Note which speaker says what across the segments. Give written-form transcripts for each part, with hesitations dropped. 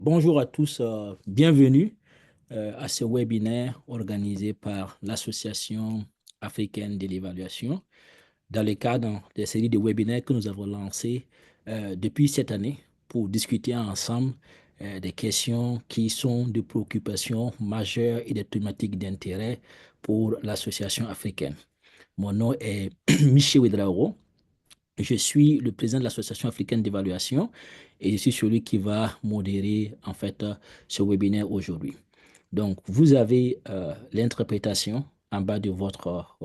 Speaker 1: Bonjour à tous, bienvenue à ce webinaire organisé par l'Association africaine de l'évaluation dans le cadre des séries de webinaires que nous avons lancées depuis cette année pour discuter ensemble des questions qui sont de préoccupation majeure et des thématiques d'intérêt pour l'Association africaine. Mon nom est Michel Ouedraogo. Je suis le président de l'Association africaine d'évaluation et je suis celui qui va modérer en fait ce webinaire aujourd'hui. Donc, vous avez l'interprétation en bas de votre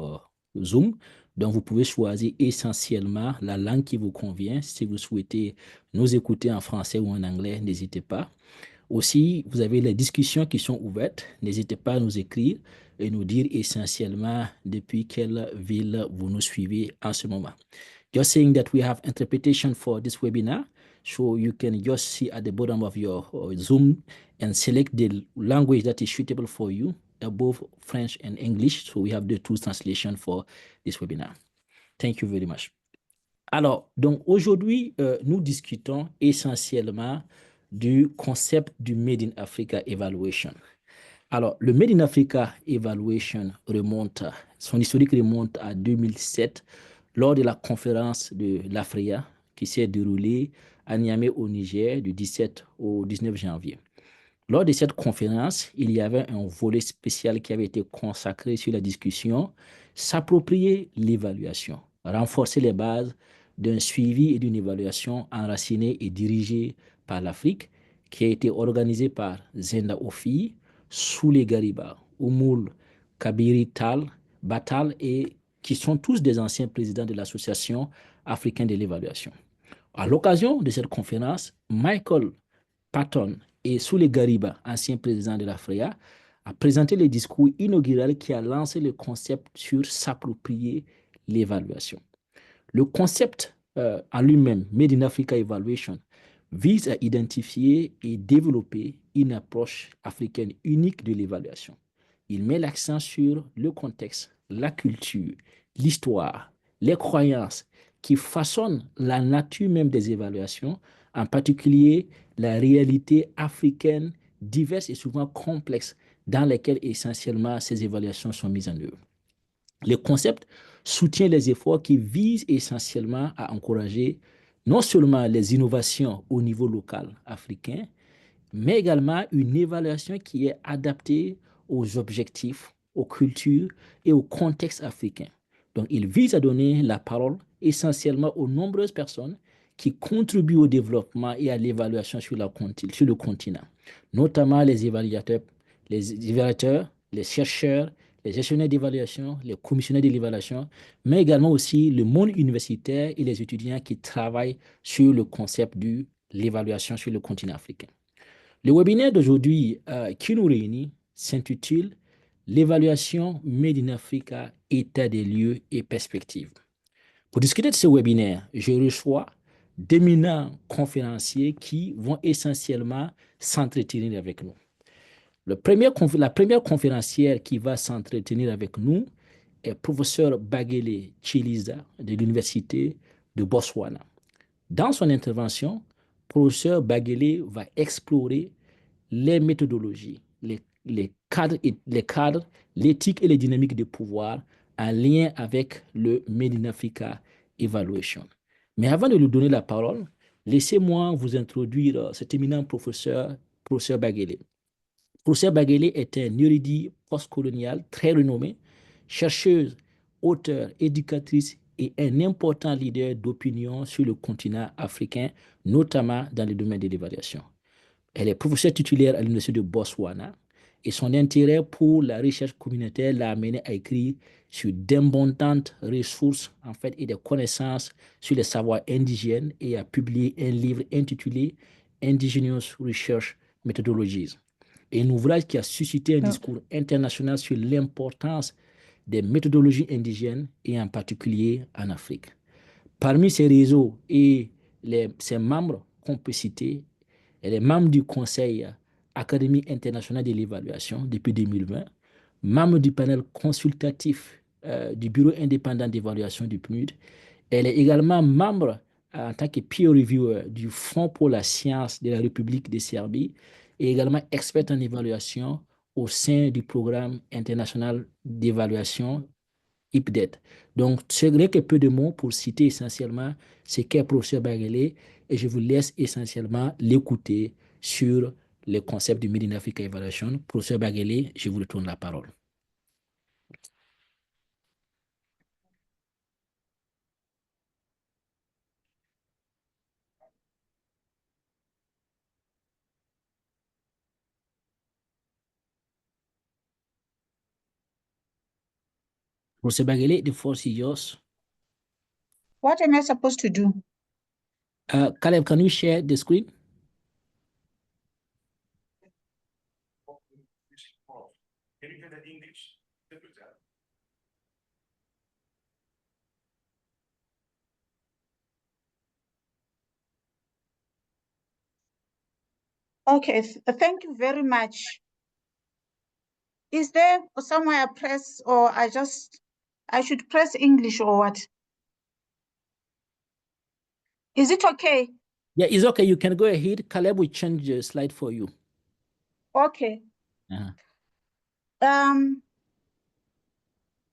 Speaker 1: Zoom. Donc, vous pouvez choisir essentiellement la langue qui vous convient. Si vous souhaitez nous écouter en français ou en anglais, n'hésitez pas. Aussi, vous avez les discussions qui sont ouvertes. N'hésitez pas à nous écrire et nous dire essentiellement depuis quelle ville vous nous suivez en ce moment. Just saying that we have interpretation for this webinar. So you can just see at the bottom of your Zoom and select the language that is suitable for you, both French and English. So we have the two translations for this webinar. Thank you very much. Alors, donc aujourd'hui, nous discutons essentiellement du concept du Made in Africa Evaluation. Alors, le Made in Africa Evaluation son historique remonte à 2007 lors de la conférence de l'AFREA qui s'est déroulée à Niamey au Niger du 17 au 19 janvier. Lors de cette conférence, il y avait un volet spécial qui avait été consacré sur la discussion, s'approprier l'évaluation, renforcer les bases d'un suivi et d'une évaluation enracinée et dirigée par l'Afrique, qui a été organisée par Zenda Ofi, Souley Gariba, Oumoul Kabiri Tal, Batal, et qui sont tous des anciens présidents de l'Association africaine de l'évaluation. À l'occasion de cette conférence, Michael Patton et Souley Gariba, ancien président de la FREA, a présenté le discours inaugural qui a lancé le concept sur s'approprier l'évaluation. Le concept en lui-même, Made in Africa Evaluation, vise à identifier et développer une approche africaine unique de l'évaluation. Il met l'accent sur le contexte, la culture, l'histoire, les croyances qui façonnent la nature même des évaluations, en particulier la réalité africaine diverse et souvent complexe dans lesquelles essentiellement ces évaluations sont mises en œuvre. Le concept soutient les efforts qui visent essentiellement à encourager non seulement les innovations au niveau local africain, mais également une évaluation qui est adaptée aux objectifs, aux cultures et au contexte africain. Donc, il vise à donner la parole essentiellement aux nombreuses personnes qui contribuent au développement et à l'évaluation sur le continent, notamment les évaluateurs, les chercheurs, les gestionnaires d'évaluation, les commissionnaires de l'évaluation, mais également aussi le monde universitaire et les étudiants qui travaillent sur le concept de l'évaluation sur le continent africain. Le webinaire d'aujourd'hui qui nous réunit s'intitule L'évaluation Made in Africa, état des lieux et perspectives. Pour discuter de ce webinaire, je reçois d'éminents conférenciers qui vont essentiellement s'entretenir avec nous. La première conférencière qui va s'entretenir avec nous est professeur Bagele Chiliza de l'Université de Botswana. Dans son intervention, professeur Bagele va explorer les méthodologies, les cadres, l'éthique et les dynamiques de pouvoir en lien avec le Made in Africa Evaluation. Mais avant de lui donner la parole, laissez-moi vous introduire cet éminent professeur Bagele. Professeur Bagele est un érudit postcolonial très renommé, chercheuse, auteur, éducatrice et un important leader d'opinion sur le continent africain, notamment dans le domaine de l'évaluation. Elle est professeure titulaire à l'Université de Botswana et son intérêt pour la recherche communautaire l'a amené à écrire sur d'abondantes ressources et des connaissances sur les savoirs indigènes et à publier un livre intitulé Indigenous Research Methodologies, et un ouvrage qui a suscité un discours international sur l'importance des méthodologies indigènes et en particulier en Afrique. Parmi ces réseaux et ses membres qu'on peut citer, elle est membre du Conseil Académie internationale de l'évaluation depuis 2020, membre du panel consultatif du Bureau indépendant d'évaluation du PNUD. Elle est également membre en tant que peer reviewer du Fonds pour la science de la République de Serbie et également experte en évaluation au sein du programme international d'évaluation IPDET. Donc, ce n'est que peu de mots pour citer essentiellement ce qu'est professeur Baguele et je vous laisse essentiellement l'écouter sur les concepts du Made in Africa Evaluation. Professeur Baguele, je vous retourne la parole. Professor Baguele, the floor is yours.
Speaker 2: What am I supposed to do?
Speaker 1: Caleb, can you share the screen?
Speaker 2: Okay, thank you very much. Is there somewhere I press or I should press English or what? Is it okay?
Speaker 1: Yeah, it's okay. You can go ahead. Caleb will change the slide for you.
Speaker 2: Okay.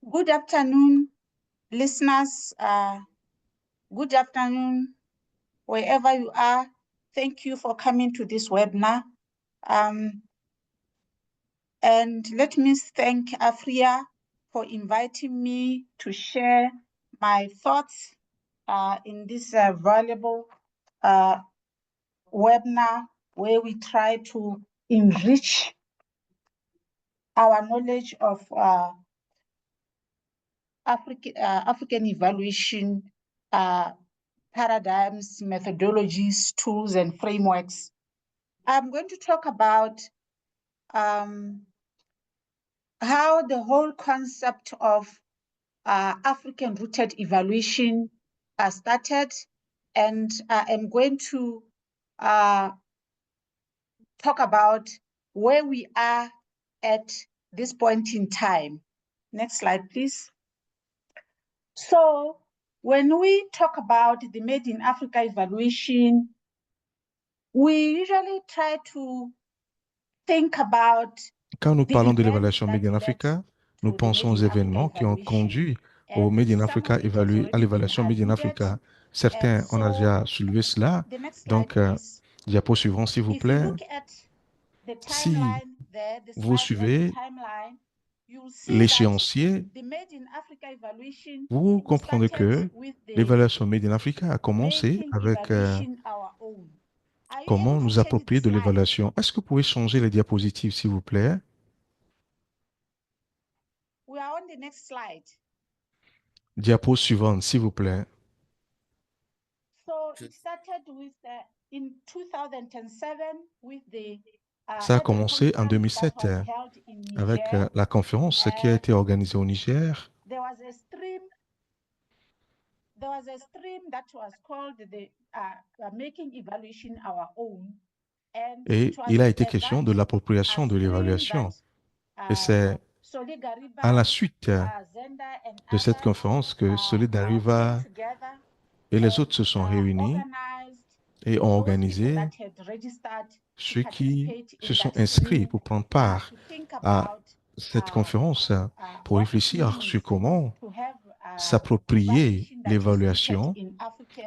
Speaker 2: Good afternoon, listeners. Good afternoon, wherever you are. Thank you for coming to this webinar. And let me thank Afria for inviting me to share my thoughts in this valuable webinar where we try to enrich our knowledge of African evaluation paradigms, methodologies, tools, and frameworks. I'm going to talk about how the whole concept of African-rooted evaluation started, and I am going to talk about where we are at this point in time. Next slide, please. So when we talk about the Made in Africa evaluation, we usually try to think about.
Speaker 3: Quand nous parlons de l'évaluation Made in Africa, nous pensons aux événements qui ont conduit au Made in Africa à l'évaluation Made in Africa. Certains, on a déjà soulevé cela. Donc, diapo suivant, s'il vous plaît. Si vous suivez l'échéancier, vous comprenez que l'évaluation Made in Africa a commencé avec comment nous approprier de l'évaluation. Est-ce que vous pouvez changer les diapositives, s'il vous plaît?
Speaker 2: We are on the next slide.
Speaker 3: Diapo suivante, s'il vous plaît.
Speaker 2: So it started with in 2007 with the
Speaker 3: Ça a commencé en 2007 avec la conférence qui a été organisée au Niger.
Speaker 2: There was a stream that was called the Making Evaluation Our Own.
Speaker 3: Et il a été question de l'appropriation de l'évaluation. Et c'est à la suite de cette conférence que Solid Arriva et les autres se sont réunis et ont organisé ceux qui se sont inscrits pour prendre part à cette conférence pour réfléchir sur comment s'approprier l'évaluation,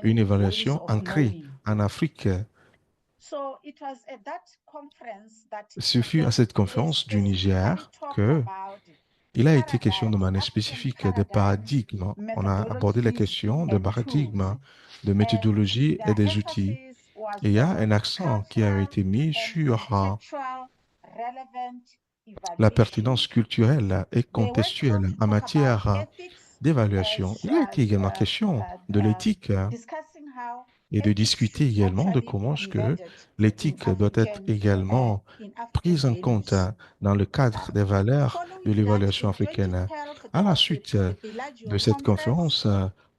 Speaker 3: une évaluation ancrée en Afrique. Ce fut à cette conférence du Niger que il a été question de manière spécifique des paradigmes. On a abordé les questions de paradigmes, de méthodologie et des outils. Et il y a un accent qui a été mis sur la pertinence culturelle et contextuelle en matière d'évaluation. Il a été également question de l'éthique et de discuter également de comment est-ce que l'éthique doit être également prise en compte dans le cadre des valeurs de l'évaluation africaine. À la suite de cette conférence,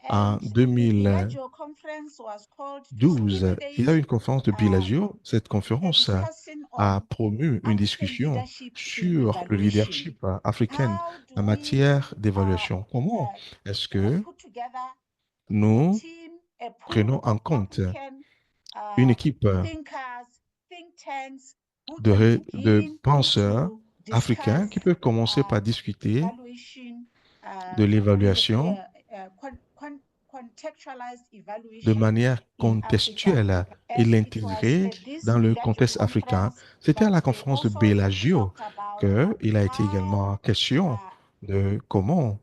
Speaker 3: en 2012, il y a eu une conférence de Bellagio. Cette conférence a promu une discussion sur le leadership africain en matière d'évaluation. Comment est-ce que nous prenons en compte une équipe de penseurs africains qui peuvent commencer par discuter de l'évaluation de manière contextuelle et l'intégrer dans le contexte africain. C'était à la conférence de Bellagio qu'il a été également question de comment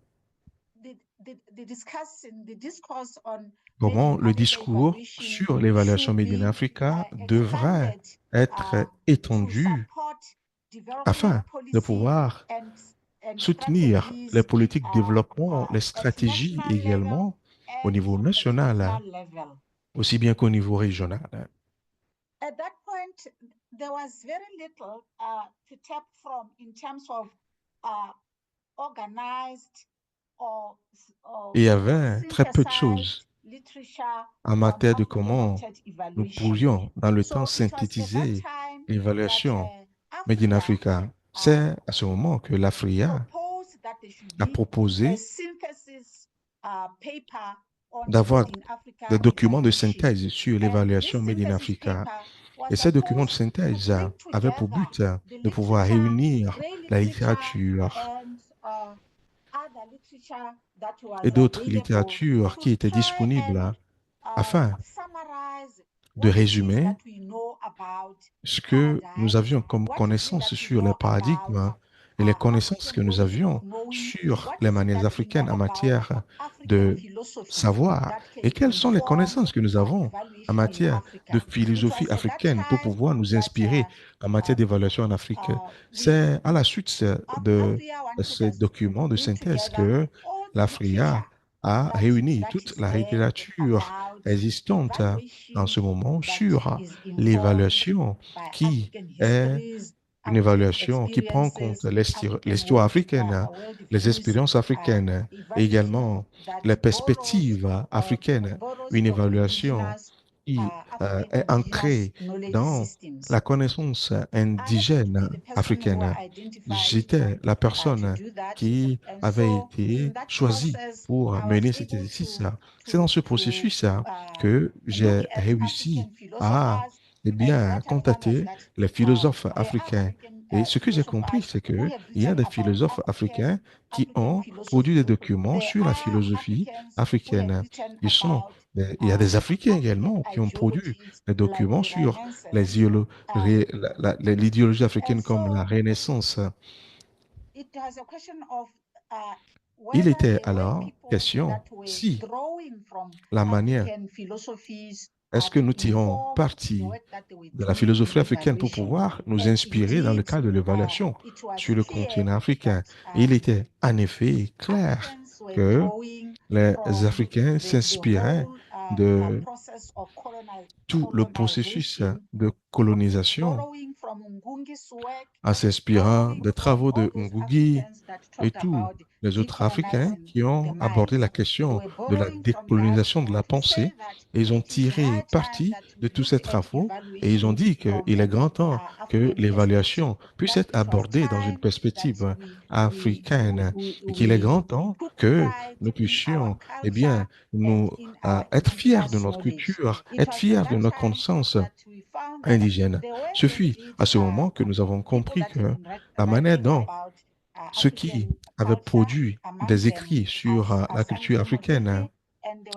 Speaker 3: le discours sur l'évaluation Made in Africa devrait être étendu afin de pouvoir soutenir les politiques de développement, les stratégies également au niveau national, aussi bien qu'au niveau régional. Il y avait très peu de choses en matière de comment nous pourrions, dans le temps, synthétiser l'évaluation Made in Africa. C'est à ce moment que l'AFRIA a proposé d'avoir des documents de synthèse sur l'évaluation Made in Africa. Et ces documents de synthèse avaient pour but de pouvoir réunir la littérature et d'autres littératures qui étaient disponibles afin de résumer ce que nous avions comme connaissances sur les paradigmes et les connaissances que nous avions sur les manières africaines en matière de savoir et quelles sont les connaissances que nous avons en matière de philosophie africaine pour pouvoir nous inspirer en matière d'évaluation en Afrique. C'est à la suite de ces documents de synthèse que l'AFRIA a réuni toute la littérature existante en ce moment sur l'évaluation qui est une évaluation qui prend en compte l'histoire africaine, les expériences africaines, et également les perspectives africaines, une évaluation qui est ancrée dans la connaissance indigène africaine. J'étais la personne qui avait été choisie pour mener cet exercice. C'est dans ce processus que j'ai réussi à contacter les philosophes africains. Et ce que j'ai compris, c'est qu'il y a des philosophes africains qui ont produit des documents sur la philosophie africaine. Il y a des Africains également qui ont produit des documents sur l'idéologie africaine comme la Renaissance. Il était alors question si la manière est-ce que nous tirons parti de la philosophie africaine pour pouvoir nous inspirer dans le cadre de l'évaluation sur le continent africain. Il était en effet clair que les Africains s'inspiraient de tout le processus de colonisation en s'inspirant des travaux de Ngugi et tous les autres Africains qui ont abordé la question de la décolonisation de la pensée. Et ils ont tiré parti de tous ces travaux et ils ont dit qu'il est grand temps que l'évaluation puisse être abordée dans une perspective africaine et qu'il est grand temps que nous puissions nous être fiers de notre culture, être fiers de notre connaissance indigène. Ce fut à ce moment que nous avons compris que la manière dont ceux qui avaient produit des écrits sur la culture africaine,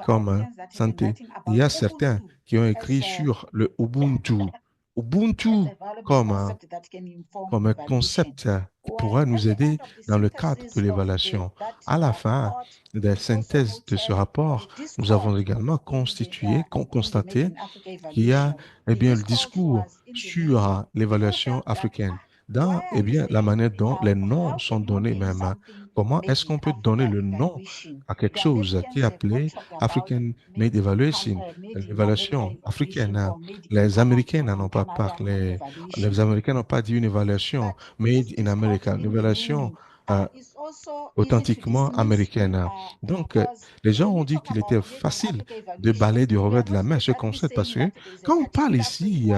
Speaker 3: comme Santé, il y a certains qui ont écrit sur le Ubuntu. Ubuntu comme un concept qui pourra nous aider dans le cadre de l'évaluation. À la fin des synthèses de ce rapport, nous avons également constaté qu'il y a le discours sur l'évaluation africaine. Dans la manière dont les noms sont donnés même. Comment est-ce qu'on peut donner le nom à quelque chose qui est appelé African Made Evaluation, l'évaluation africaine? Les Américains n'en ont pas parlé. Les Américains n'ont pas dit une évaluation Made in America, une évaluation authentiquement américaine. Donc, les gens ont dit qu'il était facile de balayer du revers de la main ce concept parce que quand on parle ici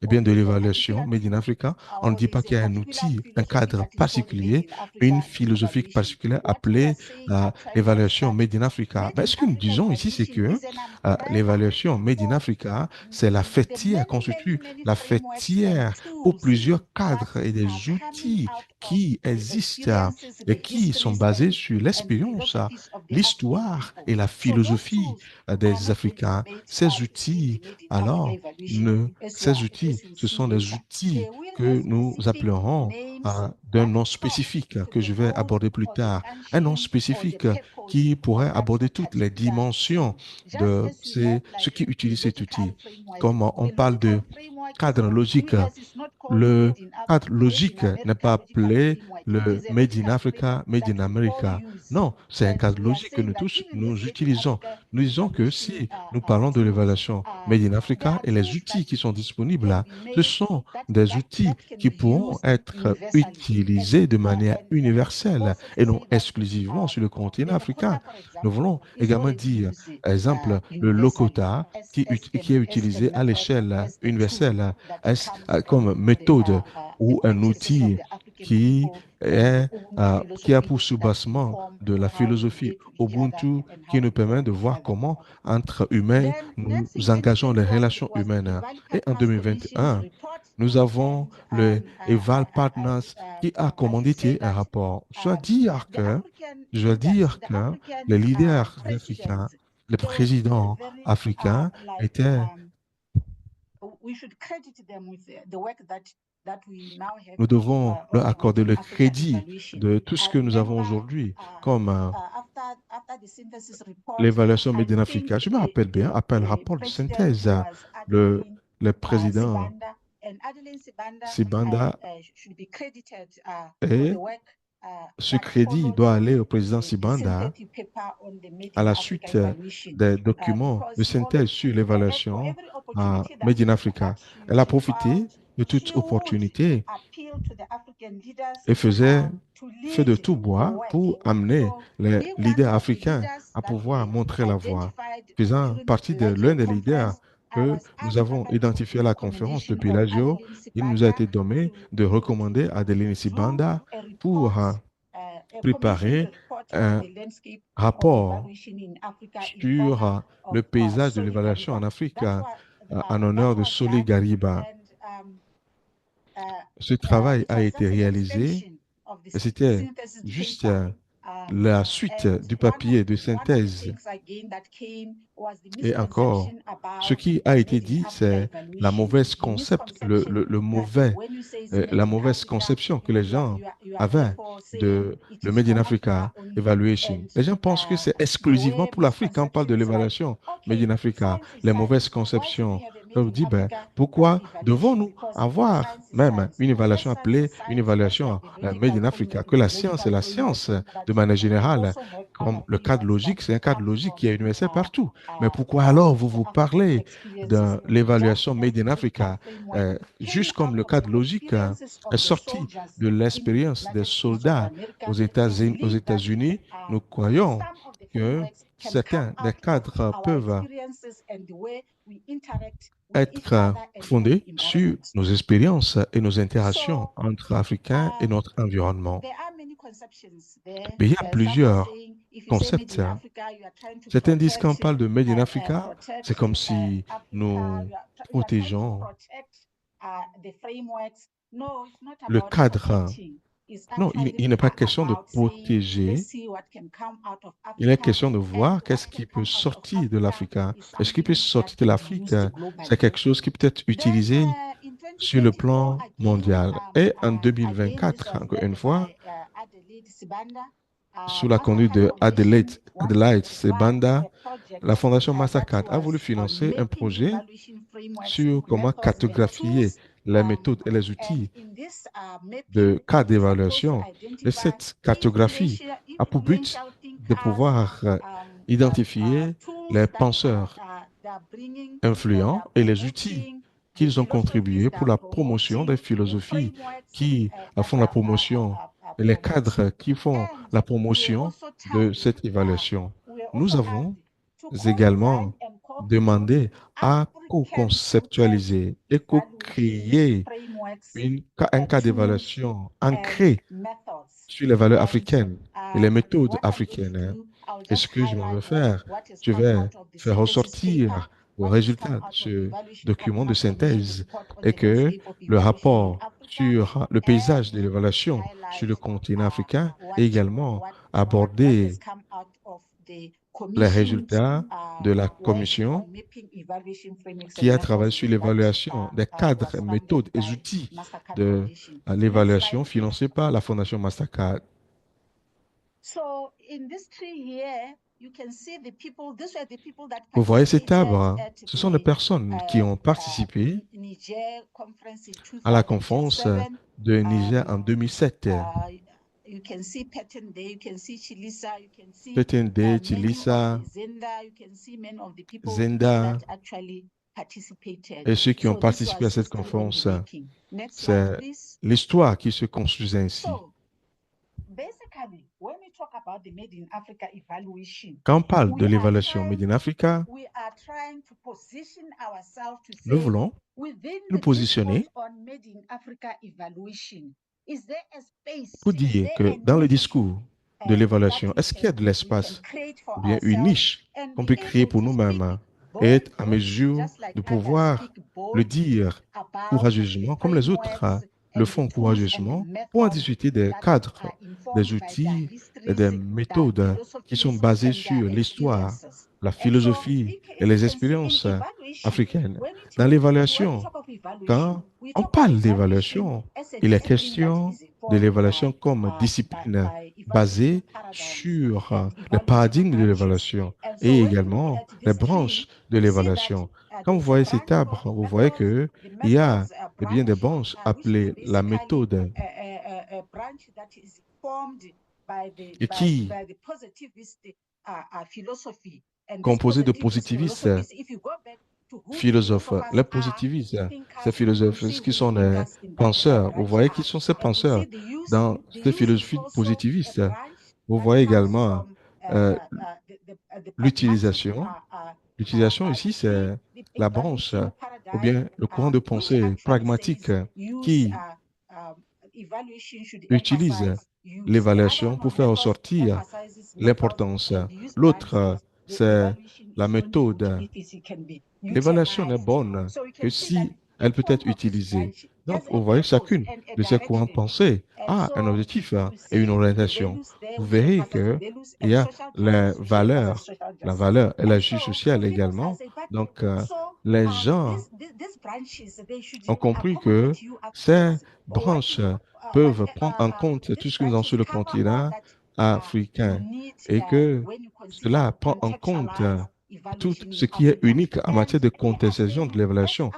Speaker 3: eh bien, de l'évaluation Made in Africa, on ne dit pas qu'il y a un outil, un cadre particulier, une philosophie particulière appelée l'évaluation Made in Africa. Mais ce que nous disons ici, c'est que l'évaluation Made in Africa, c'est la fêtière, constitue la fêtière pour plusieurs cadres et des outils qui existent et qui sont basés sur l'expérience, l'histoire et la philosophie des Africains. Ces outils, alors, ces outils, ce sont des outils que nous appellerons d'un nom spécifique que je vais aborder plus tard. Un nom spécifique qui pourrait aborder toutes les dimensions de ceux qui utilisent cet outil. Comme on parle de cadre logique, le cadre logique n'est pas appelé le Made in Africa, Made in America. Non, c'est un cadre logique que nous tous, nous utilisons. Nous disons que si nous parlons de l'évaluation Made in Africa et les outils qui sont disponibles là, ce sont des outils qui pourront être utilisés de manière universelle et non exclusivement sur le continent africain. Nous voulons également dire, par exemple, le Lokota qui est utilisé à l'échelle universelle comme méthode ou un outil qui a pour soubassement de la philosophie Ubuntu qui nous permet de voir comment, entre humains, nous engageons les relations humaines. Et en 2021, nous avons le Eval Partners qui a commandité un rapport. Je dois dire que les leaders africains, les présidents africains étaient nous devons leur accorder le crédit de tout ce que nous avons aujourd'hui comme l'évaluation Made in Africa. Je me rappelle bien, après le rapport de synthèse, le président Sibanda et ce crédit doit aller au président Sibanda à la suite des documents de synthèse sur l'évaluation Made in Africa. Elle a profité de toute opportunité et fait de tout bois pour amener les leaders africains à pouvoir montrer la voie. Faisant partie de l'un des leaders que nous avons identifié à la conférence de Bellagio, il nous a été donné de recommander à Adeline Sibanda pour préparer un rapport sur le paysage de l'évaluation en Afrique en honneur de Solly Gariba. Ce travail a été réalisé et c'était juste la suite du papier de synthèse. Et encore, ce qui a été dit, c'est la mauvaise la mauvaise conception que les gens avaient de le Made in Africa Evaluation. Les gens pensent que c'est exclusivement pour l'Afrique quand on parle de l'évaluation Made in Africa. Les mauvaises conceptions. Je vous dis, pourquoi devons-nous avoir même une évaluation appelée une évaluation Made in Africa? Que la science est la science de manière générale. Comme le cadre logique, c'est un cadre logique qui est universel partout. Mais pourquoi alors vous parlez de l'évaluation Made in Africa? Juste comme le cadre logique est sorti de l'expérience des soldats aux États-Unis, nous croyons que certains des cadres peuvent être fondés sur nos expériences et nos interactions entre Africains et notre environnement. Mais il y a plusieurs concepts. Certains disent qu'on parle de Made in Africa, c'est comme si nous protégeons le cadre. Non, il n'est pas question de protéger. Il est question de voir qu'est-ce qui peut sortir de l'Afrique. Et ce qui peut sortir de l'Afrique, c'est quelque chose qui peut être utilisé sur le plan mondial. Et en 2024, encore une fois, sous la conduite de Adelaide Sibanda, la Fondation Mastercard a voulu financer un projet sur comment cartographier les méthodes et les outils de cas d'évaluation. Et cette cartographie a pour but de pouvoir identifier les penseurs influents et les outils qu'ils ont contribué pour la promotion des philosophies qui font la promotion et les cadres qui font la promotion de cette évaluation. Nous avons également demandé à co-conceptualiser et co-créer un cas d'évaluation ancré sur les valeurs africaines et les méthodes africaines. Et ce que je vais faire, je vais faire ressortir le résultat de ce document de synthèse et que le rapport sur le paysage de l'évaluation sur le continent africain est également aborder les résultats de la commission qui a travaillé sur l'évaluation des cadres, méthodes et outils de l'évaluation financés par la Fondation Mastercard. Vous voyez cet arbre, ce sont des personnes qui ont participé à la conférence de Niger en 2007. Petende, Chilisa, Zenda et ceux qui ont participé à cette conférence. C'est l'histoire qui se construisait ainsi. Quand on parle de l'évaluation Made in Africa, nous voulons nous positionner pour dire que dans le discours de l'évaluation, est-ce qu'il y a de l'espace ou bien une niche qu'on peut créer pour nous-mêmes et être en mesure de pouvoir le dire courageusement, comme les autres le font courageusement, pour en discuter des cadres, des outils et des méthodes qui sont basées sur l'histoire, la philosophie et les expériences africaines. Dans l'évaluation, quand on parle d'évaluation, il est question de l'évaluation comme discipline basée sur les paradigmes de l'évaluation et également les branches de l'évaluation. Quand vous voyez cet arbre, vous voyez qu'il y a bien des branches appelées la méthode et qui composée de positivistes philosophes. Les positivistes, ces philosophes, ce qui sont les penseurs, vous voyez qui sont ces penseurs dans ces philosophies positivistes. Vous voyez également l'utilisation. L'utilisation ici, c'est la branche ou bien le courant de pensée pragmatique qui utilise l'évaluation pour faire ressortir l'importance. L'autre, c'est la méthode. L'évaluation n'est bonne que si elle peut être utilisée. Donc, vous voyez, chacune de ces courants de pensée a un objectif et une orientation. Vous verrez qu'il y a les valeurs, la valeur et la justice sociale également. Donc, les gens ont compris que ces branches peuvent prendre en compte tout ce que nous avons sur le continent africain et que cela prend en compte tout ce qui est unique en matière de contestation de l'évaluation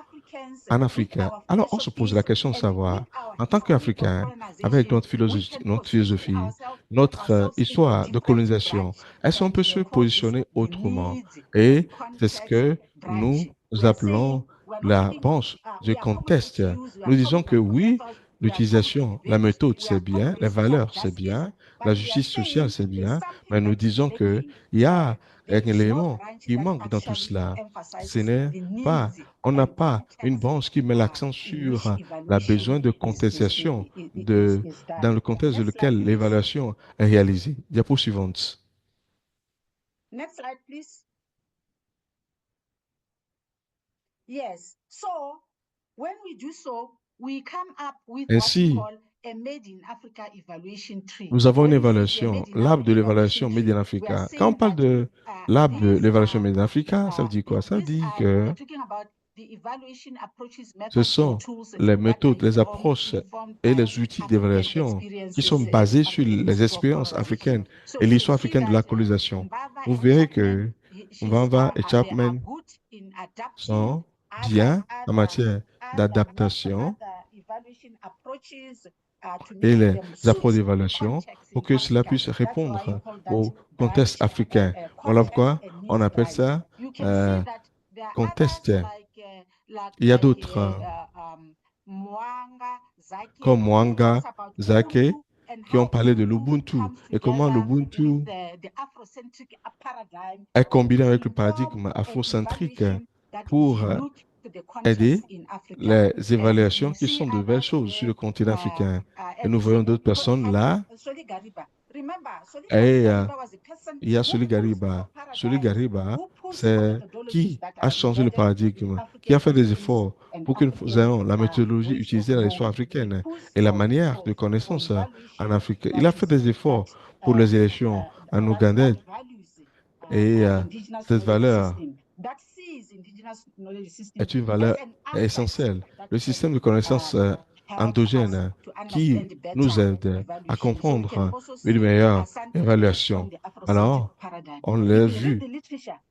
Speaker 3: en Afrique. Alors, on se pose la question de savoir, en tant qu'Africains, avec notre philosophie, notre histoire de colonisation, est-ce qu'on peut se positionner autrement? Et c'est ce que nous appelons la branche de conteste. Nous disons que oui, l'utilisation, la méthode, c'est bien, les valeurs, c'est bien, la justice sociale, c'est bien, mais nous disons qu'il y a un élément qui manque dans tout cela. Ce n'est pas, on n'a pas une branche qui met l'accent sur le besoin de contestation dans le contexte dans lequel l'évaluation est réalisée. Diapo suivante.
Speaker 2: Next slide, please. Yes. So, when we do so, we come up with
Speaker 3: Ainsi,
Speaker 2: what we call a Made in Africa evaluation tree.
Speaker 3: Nous avons une évaluation, l'arbre de l'évaluation Made in Africa. Quand on parle de l'arbre de l'évaluation Made in Africa, ça veut dire quoi? Ça veut dire que ce sont les méthodes, les approches et les outils d'évaluation qui sont basés sur les expériences africaines et l'histoire africaine de la colonisation. Vous verrez que Mbamba et Chapman sont bien en matière d'adaptation et les approches d'évaluation pour que cela puisse répondre au contexte africain. Voilà pourquoi on appelle ça contexte. Il y a d'autres comme Mwanga, Zake, qui ont parlé de l'Ubuntu et comment l'Ubuntu est combiné avec le paradigme afrocentrique pour aider les évaluations qui sont de belles choses sur le continent africain. Et nous voyons d'autres personnes là. Et il y a Soli Gariba. Soli Gariba, c'est qui a changé le paradigme, qui a fait des efforts pour que nous ayons la méthodologie utilisée dans l'histoire africaine et la manière de connaissance en Afrique. Il a fait des efforts pour les élections en Ouganda et cette valeur est une valeur essentielle. Le système de connaissances endogène qui nous aide à comprendre une meilleure évaluation. Alors, on l'a vu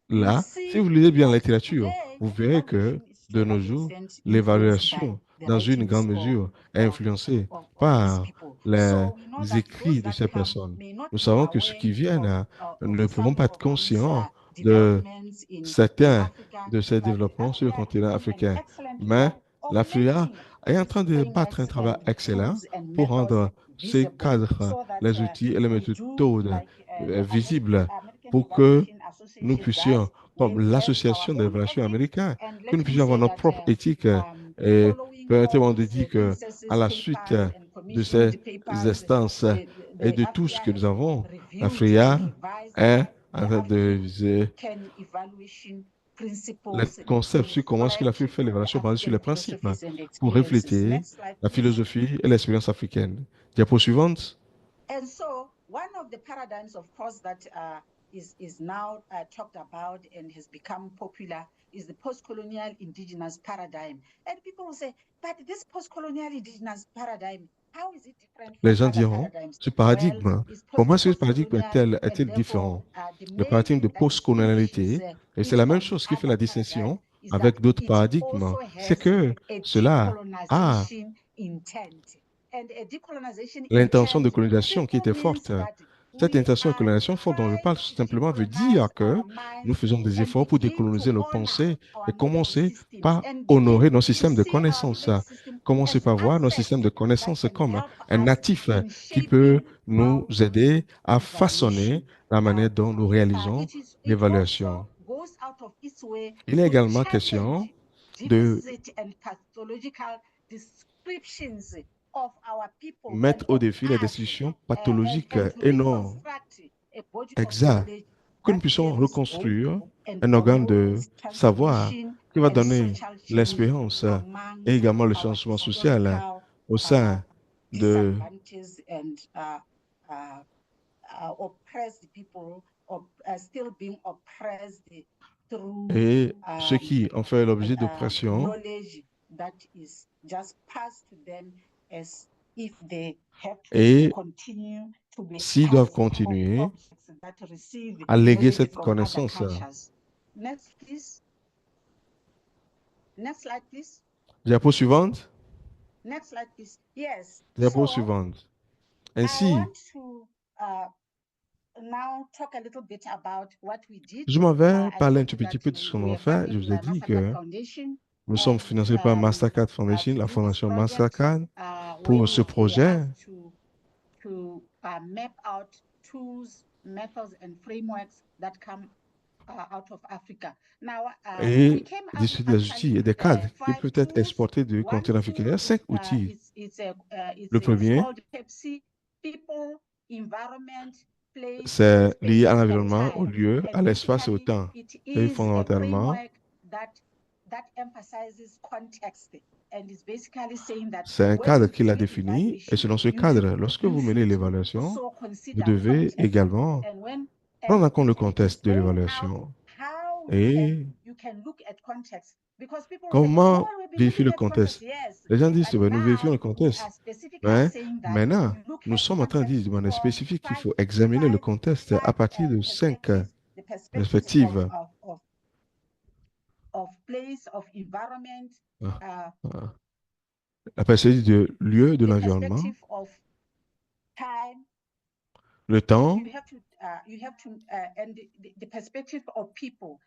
Speaker 3: là. Si vous lisez bien la littérature, vous verrez que de nos jours, l'évaluation, dans une grande mesure, est influencée par les écrits de ces personnes. Nous savons que ceux qui viennent ne pourront pas être conscients de certains de ces développements sur le continent africain. Mais l'AFRIA est en train de battre un travail excellent pour rendre ces cadres, les outils et les méthodes visibles pour que nous puissions, comme l'association d'évaluation américaine, que nous puissions avoir notre propre éthique. Et permettez-moi de dire que à la suite de ces instances et de tout ce que nous avons, l'AFRIA est en train de viser les concepts sur comment est-ce qu'il a fait l'évaluation basée sur les principes pour refléter la philosophie et l'expérience africaine. Diapo suivante.
Speaker 2: And so, one of the paradigms, of course, that is now talked about and has become popular is the post-colonial indigenous paradigm. And people will say, but this post-colonial indigenous paradigm, how is it different from
Speaker 3: Les gens
Speaker 2: other
Speaker 3: diront,
Speaker 2: paradigms?
Speaker 3: ce paradigme,
Speaker 2: Well, it's
Speaker 3: comment est-ce que ce paradigme
Speaker 2: post-colonial,
Speaker 3: est-il
Speaker 2: and
Speaker 3: différent?
Speaker 2: therefore, the
Speaker 3: Le paradigme de
Speaker 2: main
Speaker 3: post-colonialité,
Speaker 2: distinction
Speaker 3: et c'est
Speaker 2: it
Speaker 3: la même
Speaker 2: from
Speaker 3: chose qui fait
Speaker 2: other
Speaker 3: la distinction
Speaker 2: paradigms is
Speaker 3: avec
Speaker 2: that
Speaker 3: d'autres
Speaker 2: it
Speaker 3: paradigmes,
Speaker 2: also
Speaker 3: c'est
Speaker 2: has
Speaker 3: que
Speaker 2: a
Speaker 3: cela a
Speaker 2: decolonization intent. And a decolonization
Speaker 3: l'intention de
Speaker 2: intent
Speaker 3: colonisation qui était
Speaker 2: simply means
Speaker 3: forte.
Speaker 2: that
Speaker 3: Cette
Speaker 2: we
Speaker 3: intention de
Speaker 2: are
Speaker 3: colonisation forte dont je parle
Speaker 2: trying to
Speaker 3: simplement veut
Speaker 2: decolonize
Speaker 3: dire que
Speaker 2: our
Speaker 3: nous
Speaker 2: minds
Speaker 3: faisons des
Speaker 2: and
Speaker 3: efforts pour
Speaker 2: begin to
Speaker 3: décoloniser nos
Speaker 2: honor
Speaker 3: pensées
Speaker 2: our
Speaker 3: et
Speaker 2: knowledge
Speaker 3: commencer
Speaker 2: systems
Speaker 3: par
Speaker 2: and
Speaker 3: honorer
Speaker 2: begin
Speaker 3: nos
Speaker 2: to
Speaker 3: systèmes de
Speaker 2: see our
Speaker 3: connaissances.
Speaker 2: knowledge system
Speaker 3: Commencer
Speaker 2: as
Speaker 3: par voir nos
Speaker 2: assets
Speaker 3: systèmes de
Speaker 2: that
Speaker 3: connaissances
Speaker 2: can
Speaker 3: comme
Speaker 2: help
Speaker 3: un
Speaker 2: us
Speaker 3: natif
Speaker 2: in
Speaker 3: qui peut
Speaker 2: shaping
Speaker 3: nous
Speaker 2: how we
Speaker 3: aider
Speaker 2: do
Speaker 3: à
Speaker 2: evaluation.
Speaker 3: façonner la manière dont nous réalisons
Speaker 2: It
Speaker 3: l'évaluation.
Speaker 2: also goes out of its way
Speaker 3: Il est
Speaker 2: to
Speaker 3: également question
Speaker 2: challenge
Speaker 3: de
Speaker 2: deficit and pathological descriptions of our people
Speaker 3: mettre
Speaker 2: and
Speaker 3: au
Speaker 2: of
Speaker 3: défi les
Speaker 2: us,
Speaker 3: descriptions
Speaker 2: and
Speaker 3: pathologiques
Speaker 2: to
Speaker 3: et non
Speaker 2: reconstruct a body of
Speaker 3: exactes,
Speaker 2: knowledge
Speaker 3: que nous
Speaker 2: that
Speaker 3: puissions
Speaker 2: carries hope
Speaker 3: reconstruire
Speaker 2: and
Speaker 3: un organe de
Speaker 2: promotes
Speaker 3: savoir
Speaker 2: transformation
Speaker 3: qui va
Speaker 2: and
Speaker 3: donner
Speaker 2: social change
Speaker 3: l'espérance
Speaker 2: among
Speaker 3: et également le
Speaker 2: our
Speaker 3: changement social
Speaker 2: historical
Speaker 3: au sein de
Speaker 2: disadvantaged and oppressed people, still being oppressed through
Speaker 3: et ceux qui ont fait l'objet d'oppression
Speaker 2: knowledge that is just passed to them as if they have to
Speaker 3: et
Speaker 2: continue to be
Speaker 3: s'ils doivent
Speaker 2: passive
Speaker 3: continuer
Speaker 2: objects that receive
Speaker 3: à léguer
Speaker 2: knowledge
Speaker 3: cette
Speaker 2: from other
Speaker 3: connaissance.
Speaker 2: cultures. Next, please. Next slide, please.
Speaker 3: Diapo suivante.
Speaker 2: Next slide, please. Yes.
Speaker 3: Diapo
Speaker 2: So,
Speaker 3: suivante.
Speaker 2: I
Speaker 3: Ainsi,
Speaker 2: want to now talk a little bit about what we did.
Speaker 3: je m'en vais
Speaker 2: I
Speaker 3: parler un
Speaker 2: told
Speaker 3: tout
Speaker 2: you
Speaker 3: petit
Speaker 2: that
Speaker 3: peu de ce qu'on
Speaker 2: we
Speaker 3: a
Speaker 2: are
Speaker 3: fait. Je
Speaker 2: funded
Speaker 3: vous ai
Speaker 2: by
Speaker 3: dit
Speaker 2: Mastercard
Speaker 3: que
Speaker 2: Foundation.
Speaker 3: nous sommes financés par Mastercard Foundation,
Speaker 2: To
Speaker 3: la
Speaker 2: do this
Speaker 3: fondation
Speaker 2: project,
Speaker 3: Mastercard,
Speaker 2: where
Speaker 3: pour ce
Speaker 2: we
Speaker 3: projet.
Speaker 2: have to map out tools, methods, and frameworks that come out of Africa. Now, we
Speaker 3: Et
Speaker 2: came up
Speaker 3: discuter des outils et des cadres qui peuvent être exportés du continent africain. Il y a 5 outils. Le premier, c'est lié à l'environnement, au lieu, à l'espace et au temps. Et fondamentalement, c'est un cadre qu'il a défini. Et selon ce cadre, lorsque vous menez l'évaluation, vous devez également prendre en compte le contexte de l'évaluation. Et comment vérifier le contexte? Les gens disent, nous vérifions le contexte. Mais maintenant, nous sommes en train de dire de manière spécifique qu'il faut examiner le contexte à partir de 5 perspectives. La perspective de lieu, de l'environnement, le temps,
Speaker 2: and the perspective of people.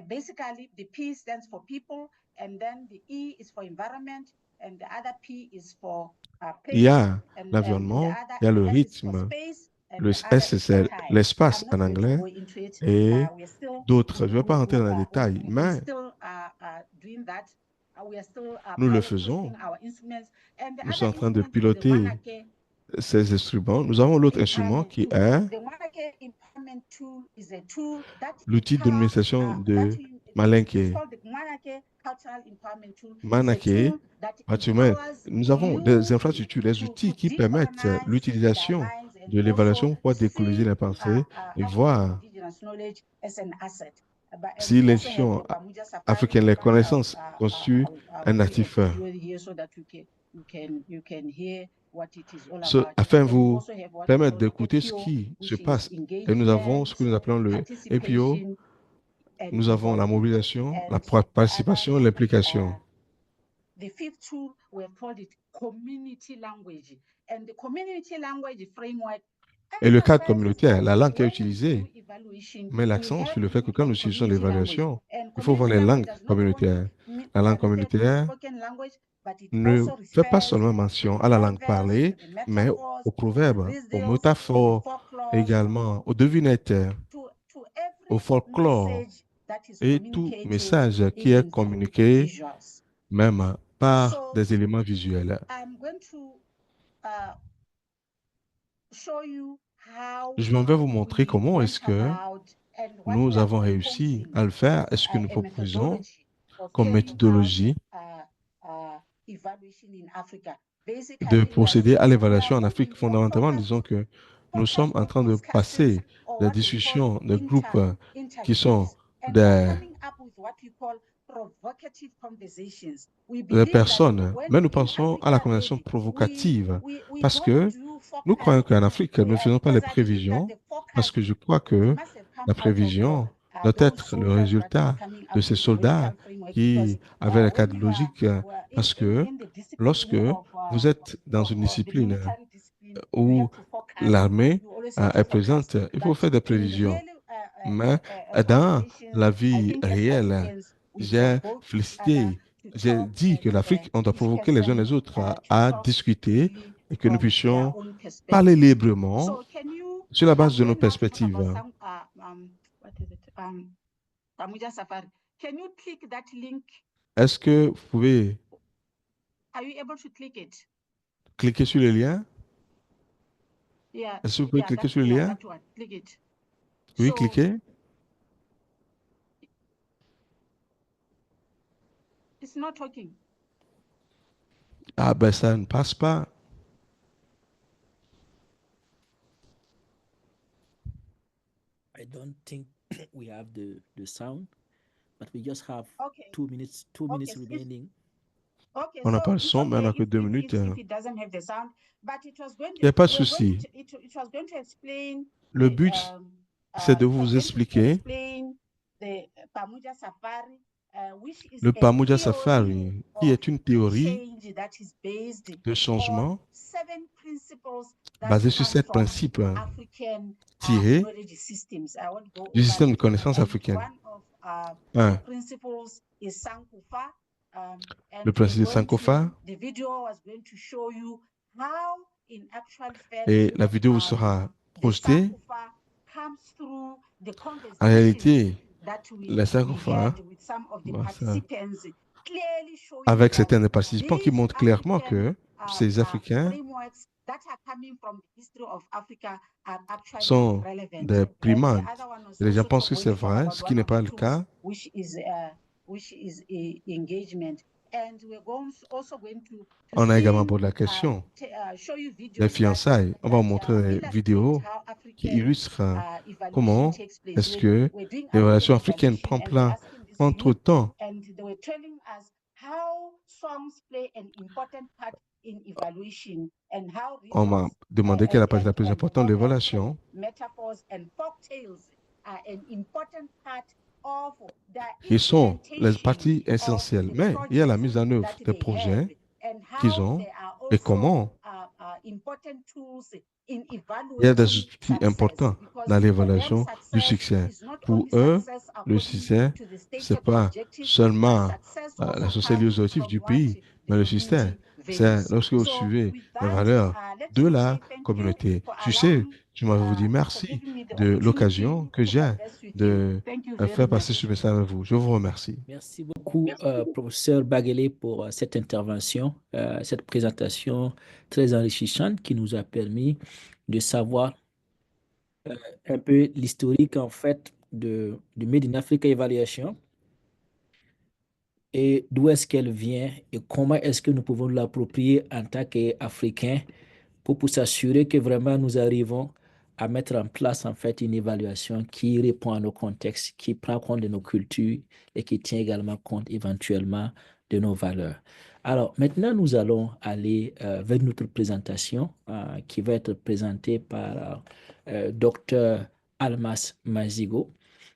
Speaker 2: Basically, the P stands for people, and then the E is for environment, and the other P is for
Speaker 3: il y a l'environnement, il y a le rythme. Le S, c'est l'espace en anglais, et d'autres. Je ne vais pas rentrer dans les détails, mais nous le faisons. Nous sommes en train de piloter ces instruments. Nous avons l'autre instrument qui est l'outil d'administration de Malinké. Manaké, nous avons des infrastructures, des outils qui permettent l'utilisation de l'évaluation pour décoloniser les pensées et voir si l'institution africaine, les connaissances constituent un actif. Afin de vous permettre d'écouter ce qui se passe. Et nous avons ce que nous appelons le APO. Nous avons la mobilisation, la participation, l'implication. Et le cadre communautaire, la langue qui est utilisée, met l'accent sur le fait que quand nous utilisons l'évaluation, il faut voir les langues communautaires. La langue communautaire ne fait pas seulement mention à la langue parlée, mais aux proverbes, aux métaphores, également aux devinettes, au folklore et tout message qui est communiqué même par des éléments visuels. Je vais vous montrer comment est-ce que nous avons réussi à le faire et ce que nous proposons comme méthodologie de procéder à l'évaluation en Afrique. Fondamentalement, disons que nous sommes en train de passer des discussions de groupes qui sont des personnes, mais nous pensons à la conversation provocative parce que nous croyons qu'en Afrique, nous ne faisons pas les prévisions parce que je crois que la prévision doit être le résultat de ces soldats qui avaient le cadre logique parce que lorsque vous êtes dans une discipline où l'armée est présente, il faut faire des prévisions. Mais dans la vie réelle, j'ai félicité, j'ai dit que l'Afrique, on doit provoquer les uns les autres à discuter et que nous puissions parler librement sur la base de nos perspectives. Est-ce que vous pouvez cliquer sur le lien? Est-ce que vous pouvez cliquer sur le lien? Oui, cliquez. Ah ben ça ne passe pas.
Speaker 1: I don't think we have the sound, but we just have 2 minutes remaining.
Speaker 3: On n'a pas le son, mais on n'a que 2 minutes. Il n'y a pas de souci. Le but, c'est de vous expliquer le Pamoja Safari, qui est une théorie de changement basée sur 7 principes tirés du système de connaissances africain. 1. Le principe de Sankofa. Et la vidéo vous sera projetée. En réalité, la Sankofa, avec certains participants qui montrent clairement que ces Africains sont des primates. Les gens pensent que c'est vrai, ce qui n'est pas le cas. On a également posé la question des fiançailles. On va vous montrer des vidéos qui illustrent comment est-ce que l'évaluation africaine prend trop de temps. On m'a demandé quelle est la partie la plus importante de l'évaluation. Qui sont les parties essentielles. Mais il y a la mise en œuvre des projets qu'ils ont et comment il y a des outils importants dans l'évaluation du succès. Pour eux, le succès, ce n'est pas seulement la société objectif du pays, mais le succès, C'est lorsque vous suivez les valeurs de la communauté. Tu sais, tu m'avais dit merci de l'occasion que j'ai de faire passer ce message à vous. Je vous remercie.
Speaker 1: Merci beaucoup, professeur Baguele, pour cette intervention, cette présentation très enrichissante qui nous a permis de savoir un peu l'historique, en fait, de Made in Africa Evaluation et d'où est-ce qu'elle vient et comment est-ce que nous pouvons l'approprier en tant qu'Africains pour s'assurer que vraiment nous arrivons à mettre en place en fait une évaluation qui répond à nos contextes, qui prend compte de nos cultures et qui tient également compte éventuellement de nos valeurs. Alors maintenant, nous allons aller vers notre présentation qui va être présentée par Dr. Almas Mazigo,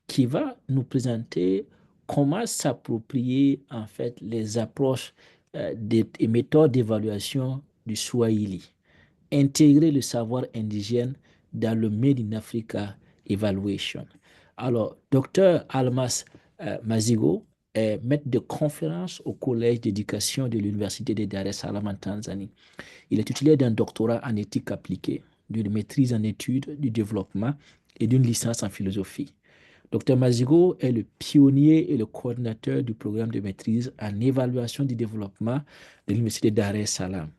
Speaker 1: qui va nous présenter comment s'approprier en fait les approches et méthodes d'évaluation du Swahili, intégrer le savoir indigène dans le Made in Africa Evaluation. Alors, Dr. Almas Mazigo est maître de conférence au Collège d'éducation de l'Université de Dar es Salaam en Tanzanie. Il est titulaire d'un doctorat en éthique appliquée, d'une maîtrise en études du développement et d'une licence en philosophie. Dr. Mazigo est le pionnier et le coordinateur du programme de maîtrise en évaluation du développement de l'Université de Dar es Salaam.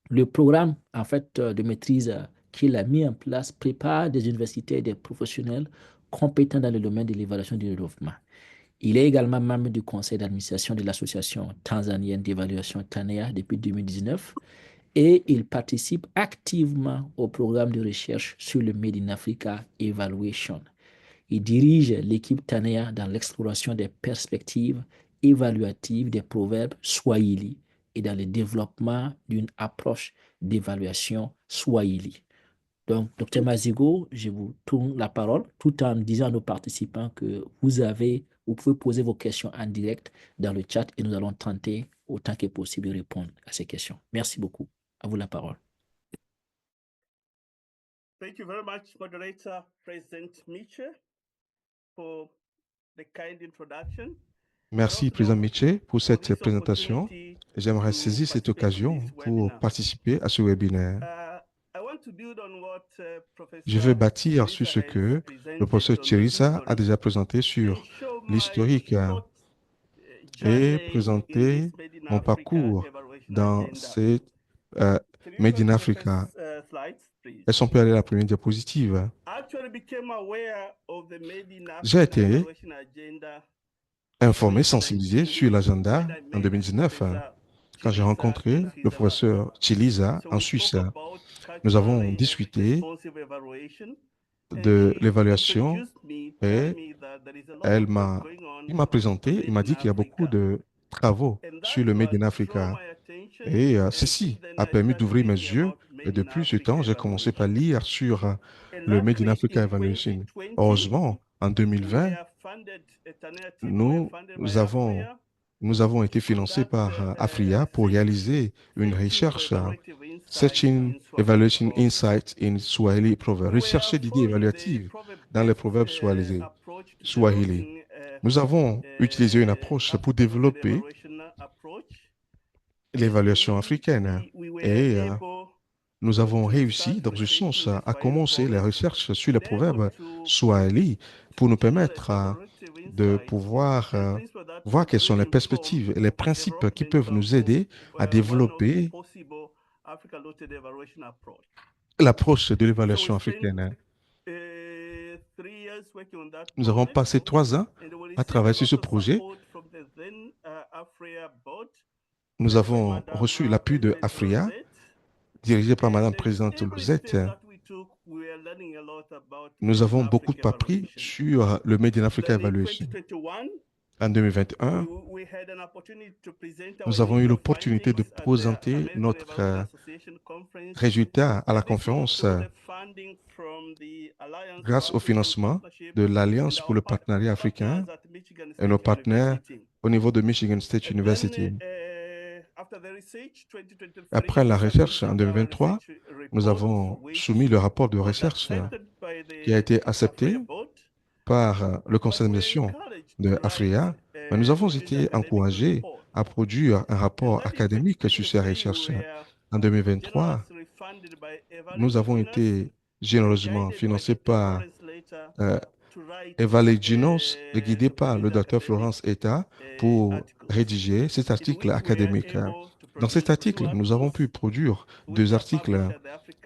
Speaker 1: Le programme, en fait, de maîtrise qu'il a mis en place prépare des universitaires et des professionnels compétents dans le domaine de l'évaluation du développement. Il est également membre du conseil d'administration de l'association tanzanienne d'évaluation TANEA depuis 2019 et il participe activement au programme de recherche sur le Made in Africa Evaluation. Il dirige l'équipe TANEA dans l'exploration des perspectives évaluatives des proverbes swahili et dans le développement d'une approche d'évaluation swahili. Donc, Dr. Mazigo, je vous tourne la parole tout en disant à nos participants que vous pouvez poser vos questions en direct dans le chat et nous allons tenter autant que possible de répondre à ces questions. Merci beaucoup. À vous la parole.
Speaker 4: Thank you very much, Moderator President Miche, for the kind introduction.
Speaker 3: Merci, Président Miche, pour cette présentation. J'aimerais saisir cette occasion pour participer à ce webinaire. Je veux bâtir sur ce que le professeur Chirisa a déjà présenté sur l'historique et présenter mon parcours dans cette Made in Africa. Est-ce qu'on peut aller à la première diapositive? J'ai été informé, sensibilisé sur l'agenda en 2019 quand j'ai rencontré le professeur Chirisa en Suisse. Nous avons discuté de l'évaluation et il m'a présenté, il m'a dit qu'il y a beaucoup de travaux sur le Made in Africa et ceci a permis d'ouvrir mes yeux et depuis ce temps, j'ai commencé par lire sur le Made in Africa Evaluation. Heureusement, en 2020, nous avons été financés par Afria pour réaliser une recherche Searching Evaluation Insights in Swahili Proverbs, rechercher d'idées évaluatives dans les proverbes swahili. Nous avons utilisé une approche pour développer l'évaluation africaine et nous avons réussi, dans ce sens, à commencer les recherches sur les proverbes swahili pour nous permettre de pouvoir voir quelles sont les perspectives et les principes qui peuvent nous aider à développer l'approche de l'évaluation africaine. Nous avons passé 3 ans à travailler sur ce projet. Nous avons reçu l'appui de Afria, dirigé par Madame Présidente Lozette. Nous avons beaucoup appris sur le Made in Africa Evaluation. En 2021, nous avons eu l'opportunité de présenter notre résultat à la conférence grâce au financement de l'Alliance pour le partenariat africain et nos partenaires au niveau de Michigan State University. Après la recherche en 2023, nous avons soumis le rapport de recherche qui a été accepté par le conseil d'administration de Afria. Mais nous avons été encouragés à produire un rapport académique sur ces recherches. En 2023, nous avons été généreusement financés par Evaliginos et guidés par le docteur Florence Eta pour rédiger cet article académique. Dans cet article, nous avons pu produire 2 articles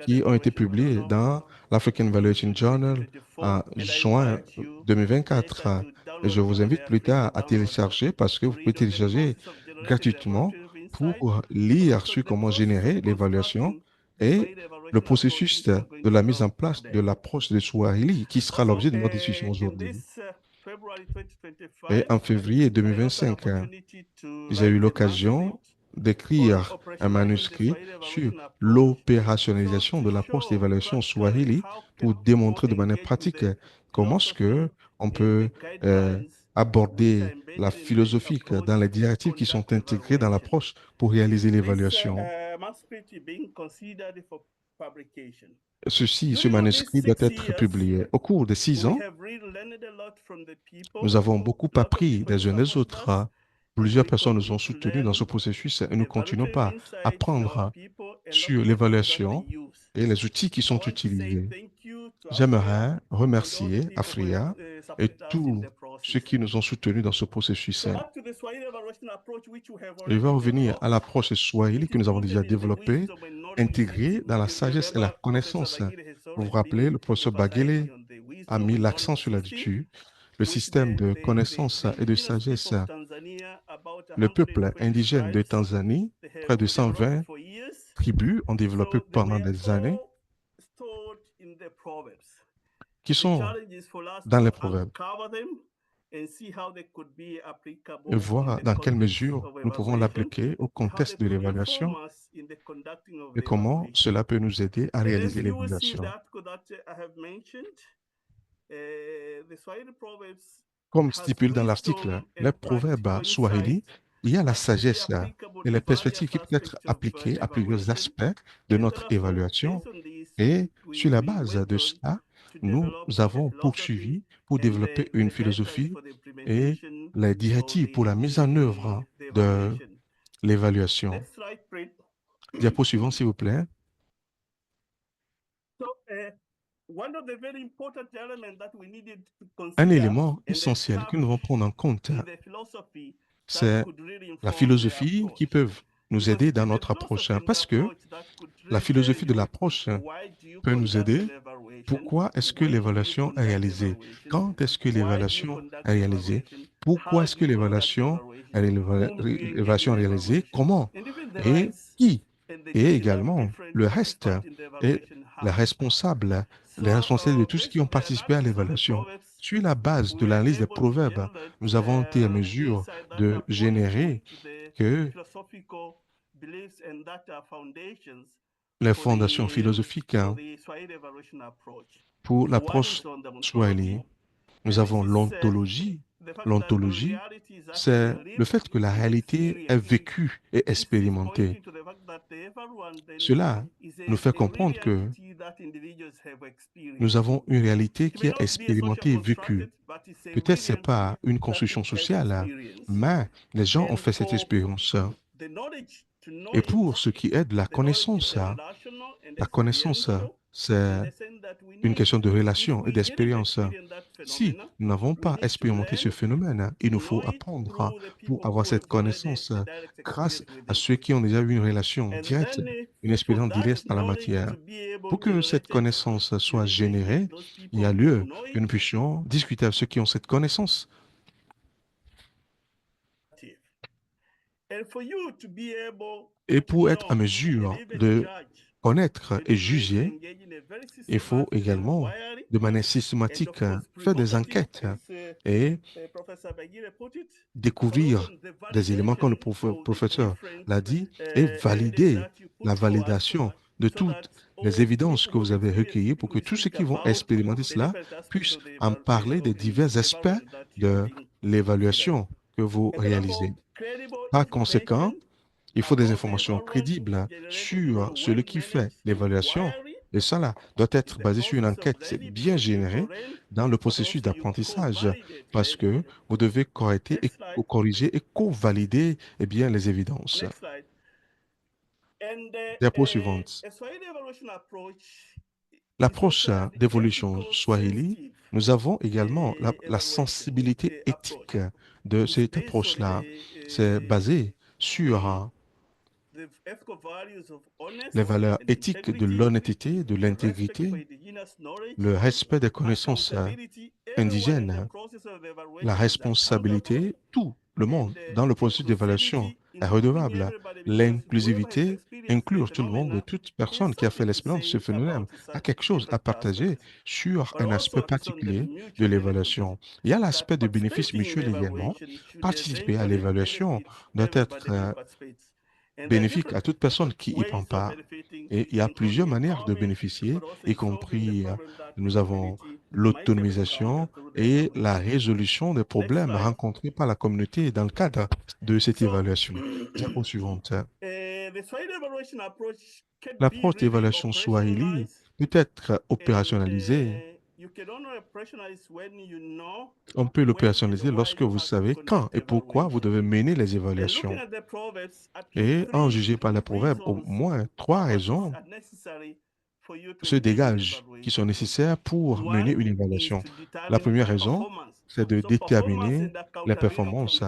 Speaker 3: qui ont été publiés dans l'African Evaluation Journal en juin 2024. Et je vous invite plus tard à télécharger parce que vous pouvez télécharger gratuitement pour lire sur comment générer l'évaluation et le processus de la mise en place de l'approche de Swahili qui sera l'objet de notre discussion aujourd'hui. Et en février 2025, j'ai eu l'occasion d'écrire un manuscrit sur l'opérationnalisation de l'approche d'évaluation Swahili pour démontrer de manière pratique comment est-ce que on peut aborder la philosophie dans les directives qui sont intégrées dans l'approche pour réaliser l'évaluation. Ce manuscrit doit être publié. Au cours de 6 ans, nous avons beaucoup appris des uns des autres. Plusieurs personnes nous ont soutenus dans ce processus et nous continuons pas à apprendre sur l'évaluation et les outils qui sont utilisés. J'aimerais remercier Afria et tous ceux qui nous ont soutenus dans ce processus. Je vais revenir à l'approche Swahili que nous avons déjà développée, intégrée dans la sagesse et la connaissance. Vous vous rappelez, le professeur Bagele a mis l'accent sur là-dessus. Le système de connaissance et de sagesse. Le peuple indigène de Tanzanie, près de 120 tribus ont développé pendant des années, qui sont dans les proverbes, et voir dans quelle mesure nous pouvons l'appliquer au contexte de l'évaluation et comment cela peut nous aider à réaliser l'évaluation. Comme stipulé dans l'article, les proverbes swahili, il y a la sagesse et les perspectives qui peuvent être appliquées à plusieurs aspects de notre évaluation. Et sur la base de cela, nous avons poursuivi pour développer une philosophie et les directives pour la mise en œuvre de l'évaluation. Diapo suivant, s'il vous plaît. Un élément essentiel que nous devons prendre en compte, c'est la philosophie qui peut nous aider dans notre approche. Parce que la philosophie de l'approche peut nous aider. Pourquoi est-ce que l'évaluation est réalisée? Quand est-ce que l'évaluation est réalisée? Pourquoi est-ce que l'évaluation est réalisée? Comment? Et qui? Et également, le reste et les responsables de tous ceux qui ont participé à l'évaluation. Sur la base de l'analyse des proverbes, nous avons été en mesure de générer que les fondations philosophiques pour l'approche Swahili. Nous avons l'ontologie. L'ontologie, c'est le fait que la réalité est vécue et expérimentée. Cela nous fait comprendre que nous avons une réalité qui est expérimentée et vécue. Peut-être ce n'est pas une construction sociale, mais les gens ont fait cette expérience. Et pour ce qui est de la connaissance, c'est une question de relation et d'expérience. Si nous n'avons pas expérimenté ce phénomène, il nous faut apprendre pour avoir cette connaissance grâce à ceux qui ont déjà eu une relation directe, une expérience directe en la matière. Pour que cette connaissance soit générée, il y a lieu que nous puissions discuter avec ceux qui ont cette connaissance. Et pour être en mesure de connaître et juger, il faut également, de manière systématique, faire des enquêtes et découvrir des éléments, comme le professeur l'a dit, et valider la validation de toutes les évidences que vous avez recueillies pour que tous ceux qui vont expérimenter cela puissent en parler des divers aspects de l'évaluation que vous réalisez. Par conséquent, il faut des informations crédibles sur celui qui fait l'évaluation Et cela doit être basé sur une enquête bien générée dans le processus d'apprentissage parce que vous devez corriger et corriger et co-valider eh bien, les évidences.
Speaker 4: Next slide. And
Speaker 3: Diapo suivante.
Speaker 4: a Swahili evaluation approach
Speaker 3: L'approche d'évolution Swahili, nous avons également la sensibilité éthique de cette approche-là. C'est basé sur les valeurs éthiques de l'honnêteté, de l'intégrité, le respect des connaissances indigènes, la responsabilité. Tout le monde dans le processus d'évaluation est redevable. L'inclusivité, inclure tout le monde et toute personne qui a fait l'expérience de ce phénomène a quelque chose à partager sur un aspect particulier de l'évaluation. Il y a l'aspect de bénéfice mutuel également. Participer à l'évaluation doit être bénéfique à toute personne qui y prend part. Et il y a plusieurs manières de bénéficier, y compris nous avons l'autonomisation et la résolution des problèmes rencontrés par la communauté dans le cadre de cette évaluation. Diapo suivante. L'approche d'évaluation Swahili peut être opérationnalisée. On peut l'opérationnaliser lorsque vous savez quand et pourquoi vous devez mener les évaluations. Et en juger par les proverbes, au moins 3 raisons se dégagent qui sont nécessaires pour mener une évaluation. La première raison, c'est de déterminer les performances.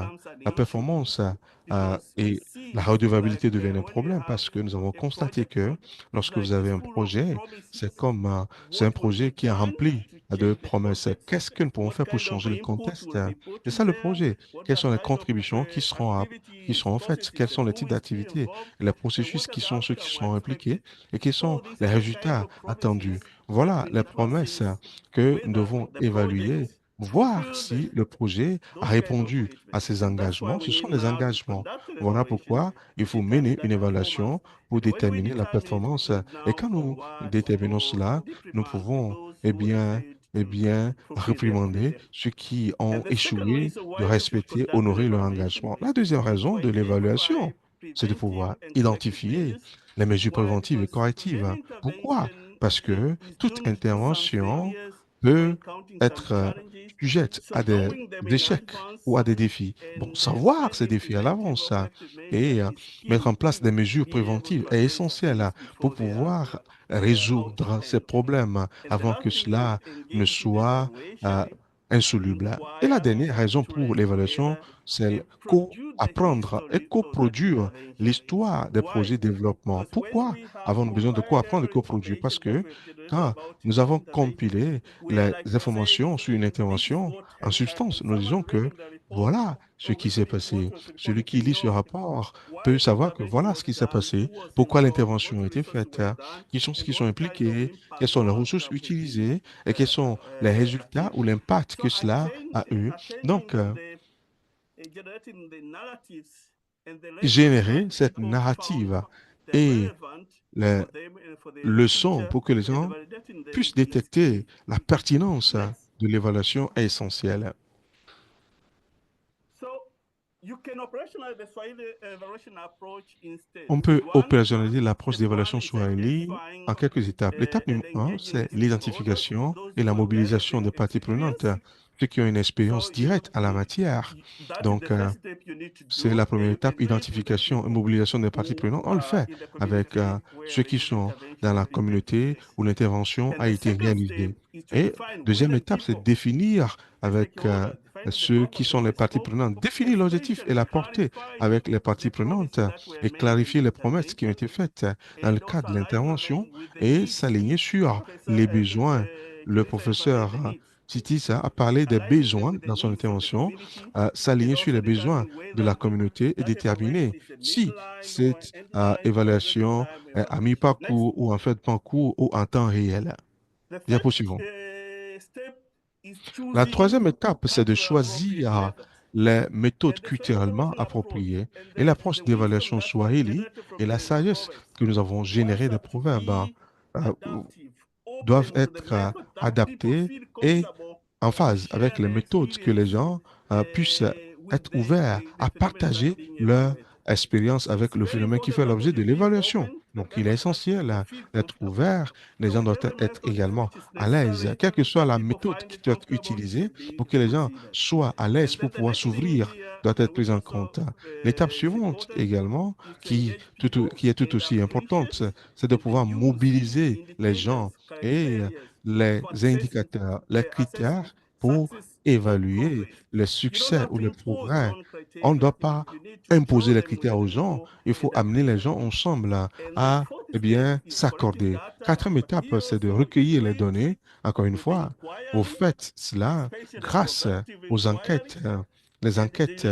Speaker 3: La performance et la redevabilité deviennent un problème parce que nous avons constaté que lorsque vous avez un projet, c'est un projet qui est rempli de promesses. Qu'est-ce que nous pouvons faire pour changer le contexte? C'est ça le projet. Quelles sont les contributions qui seront faites? Quels sont les types d'activités, les processus qui sont ceux qui seront impliqués et quels sont les résultats attendus? Voilà les promesses que nous devons évaluer, voir si le projet a répondu à ses engagements. Ce sont les engagements. Voilà pourquoi il faut mener une évaluation pour déterminer la performance. Et quand nous déterminons cela, nous pouvons, réprimander ceux qui ont échoué de respecter, honorer leur engagement. La deuxième raison de l'évaluation, c'est de pouvoir identifier les mesures préventives et correctives. Pourquoi? Parce que toute intervention peut être sujette à des échecs ou à des défis. Bon, savoir ces défis à l'avance et mettre en place des mesures préventives est essentiel pour pouvoir résoudre ces problèmes avant que cela ne soit insoluble. Et la dernière raison pour l'évaluation, c'est co-apprendre et coproduire l'histoire des projets de développement. Pourquoi avons-nous besoin de co-apprendre et coproduire? Parce que quand nous avons compilé les informations sur une intervention, en substance, nous disons que voilà ce qui s'est passé. Celui qui lit ce rapport peut savoir que voilà ce qui s'est passé, pourquoi l'intervention a été faite, qui sont ceux qui sont impliqués, quelles sont les ressources utilisées et quels sont les résultats ou l'impact que cela a eu. Donc, générer cette narrative et les leçons pour que les gens puissent détecter la pertinence de l'évaluation est essentielle. On peut opérationnaliser l'approche d'évaluation Swahili en quelques étapes. L'étape numéro 1, c'est l'identification et la mobilisation des parties prenantes, ceux qui ont une expérience directe à la matière. Donc, c'est la première étape, identification et mobilisation des parties prenantes. On le fait avec ceux qui sont dans la communauté où l'intervention a été réalisée. Et deuxième étape, c'est définir avec ceux qui sont les parties prenantes, définir l'objectif et la portée avec les parties prenantes et clarifier les promesses qui ont été faites dans le cadre de l'intervention et s'aligner sur les besoins. Le professeur Titis a parlé des besoins dans son intervention, s'aligner sur les besoins de la communauté et déterminer si cette évaluation est à mi-parcours ou en fait parcours ou en temps réel. Diapo suivant. La troisième étape, c'est de choisir les méthodes culturellement appropriées et l'approche d'évaluation Swahili et la sagesse que nous avons générée des proverbes doivent être adaptées et en phase avec les méthodes que les gens puissent être ouverts à partager leur expérience avec le phénomène qui fait l'objet de l'évaluation. Donc, il est essentiel d'être ouvert. Les gens doivent être également à l'aise, quelle que soit la méthode qui doit être utilisée pour que les gens soient à l'aise pour pouvoir s'ouvrir, doit être prise en compte. L'étape suivante également, qui est tout aussi importante, c'est de pouvoir mobiliser les gens et les indicateurs, les critères pour évaluer le succès ou le progrès. On ne doit pas imposer les critères aux gens, il faut amener les gens ensemble à eh bien, s'accorder. Quatrième étape, c'est de recueillir les données. Encore une fois, vous faites cela grâce aux enquêtes, les enquêtes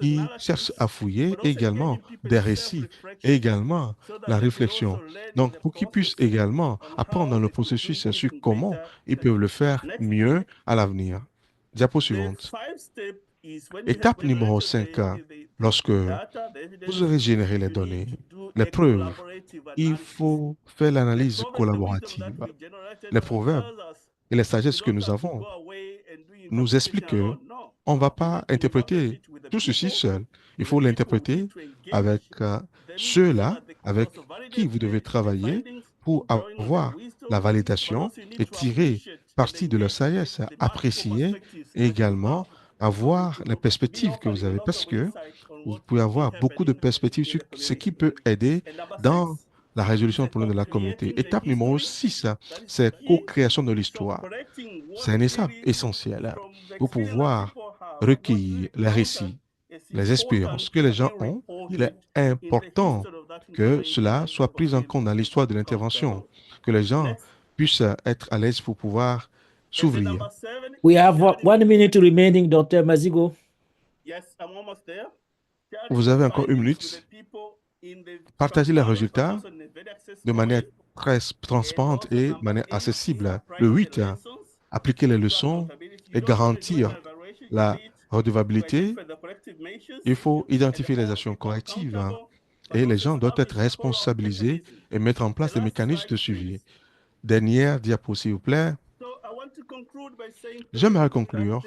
Speaker 3: qui cherchent à fouiller, également des récits, et également la réflexion. Donc, pour qu'ils puissent également apprendre dans le processus sur comment ils peuvent le faire mieux à l'avenir. Diapo suivante. Étape numéro 5, lorsque vous aurez généré les données, les preuves, il faut faire l'analyse collaborative. Les proverbes et les sagesses que nous avons nous expliquent que on ne va pas interpréter tout ceci seul. Il faut l'interpréter avec ceux-là, avec qui vous devez travailler pour avoir la validation et tirer parti de leur sagesse, apprécier et également avoir les perspectives que vous avez parce que vous pouvez avoir beaucoup de perspectives sur ce qui peut aider dans la résolution du problème de la communauté. Étape numéro 6, c'est co-création de l'histoire. C'est une étape essentielle pour pouvoir recueillir les récits, les expériences que les gens ont. Il est important que cela soit pris en compte dans l'histoire de l'intervention, que les gens puissent être à l'aise pour pouvoir s'ouvrir.
Speaker 1: We have 1 minute remaining, Dr. Mazigo.
Speaker 3: Vous avez encore 1 minute. Partagez les résultats de manière très transparente et de manière accessible. Le 8, appliquer les leçons et garantir la redevabilité. Il faut identifier les actions correctives et les gens doivent être responsabilisés et mettre en place des mécanismes de suivi. Dernière diapo, s'il vous plaît. J'aimerais conclure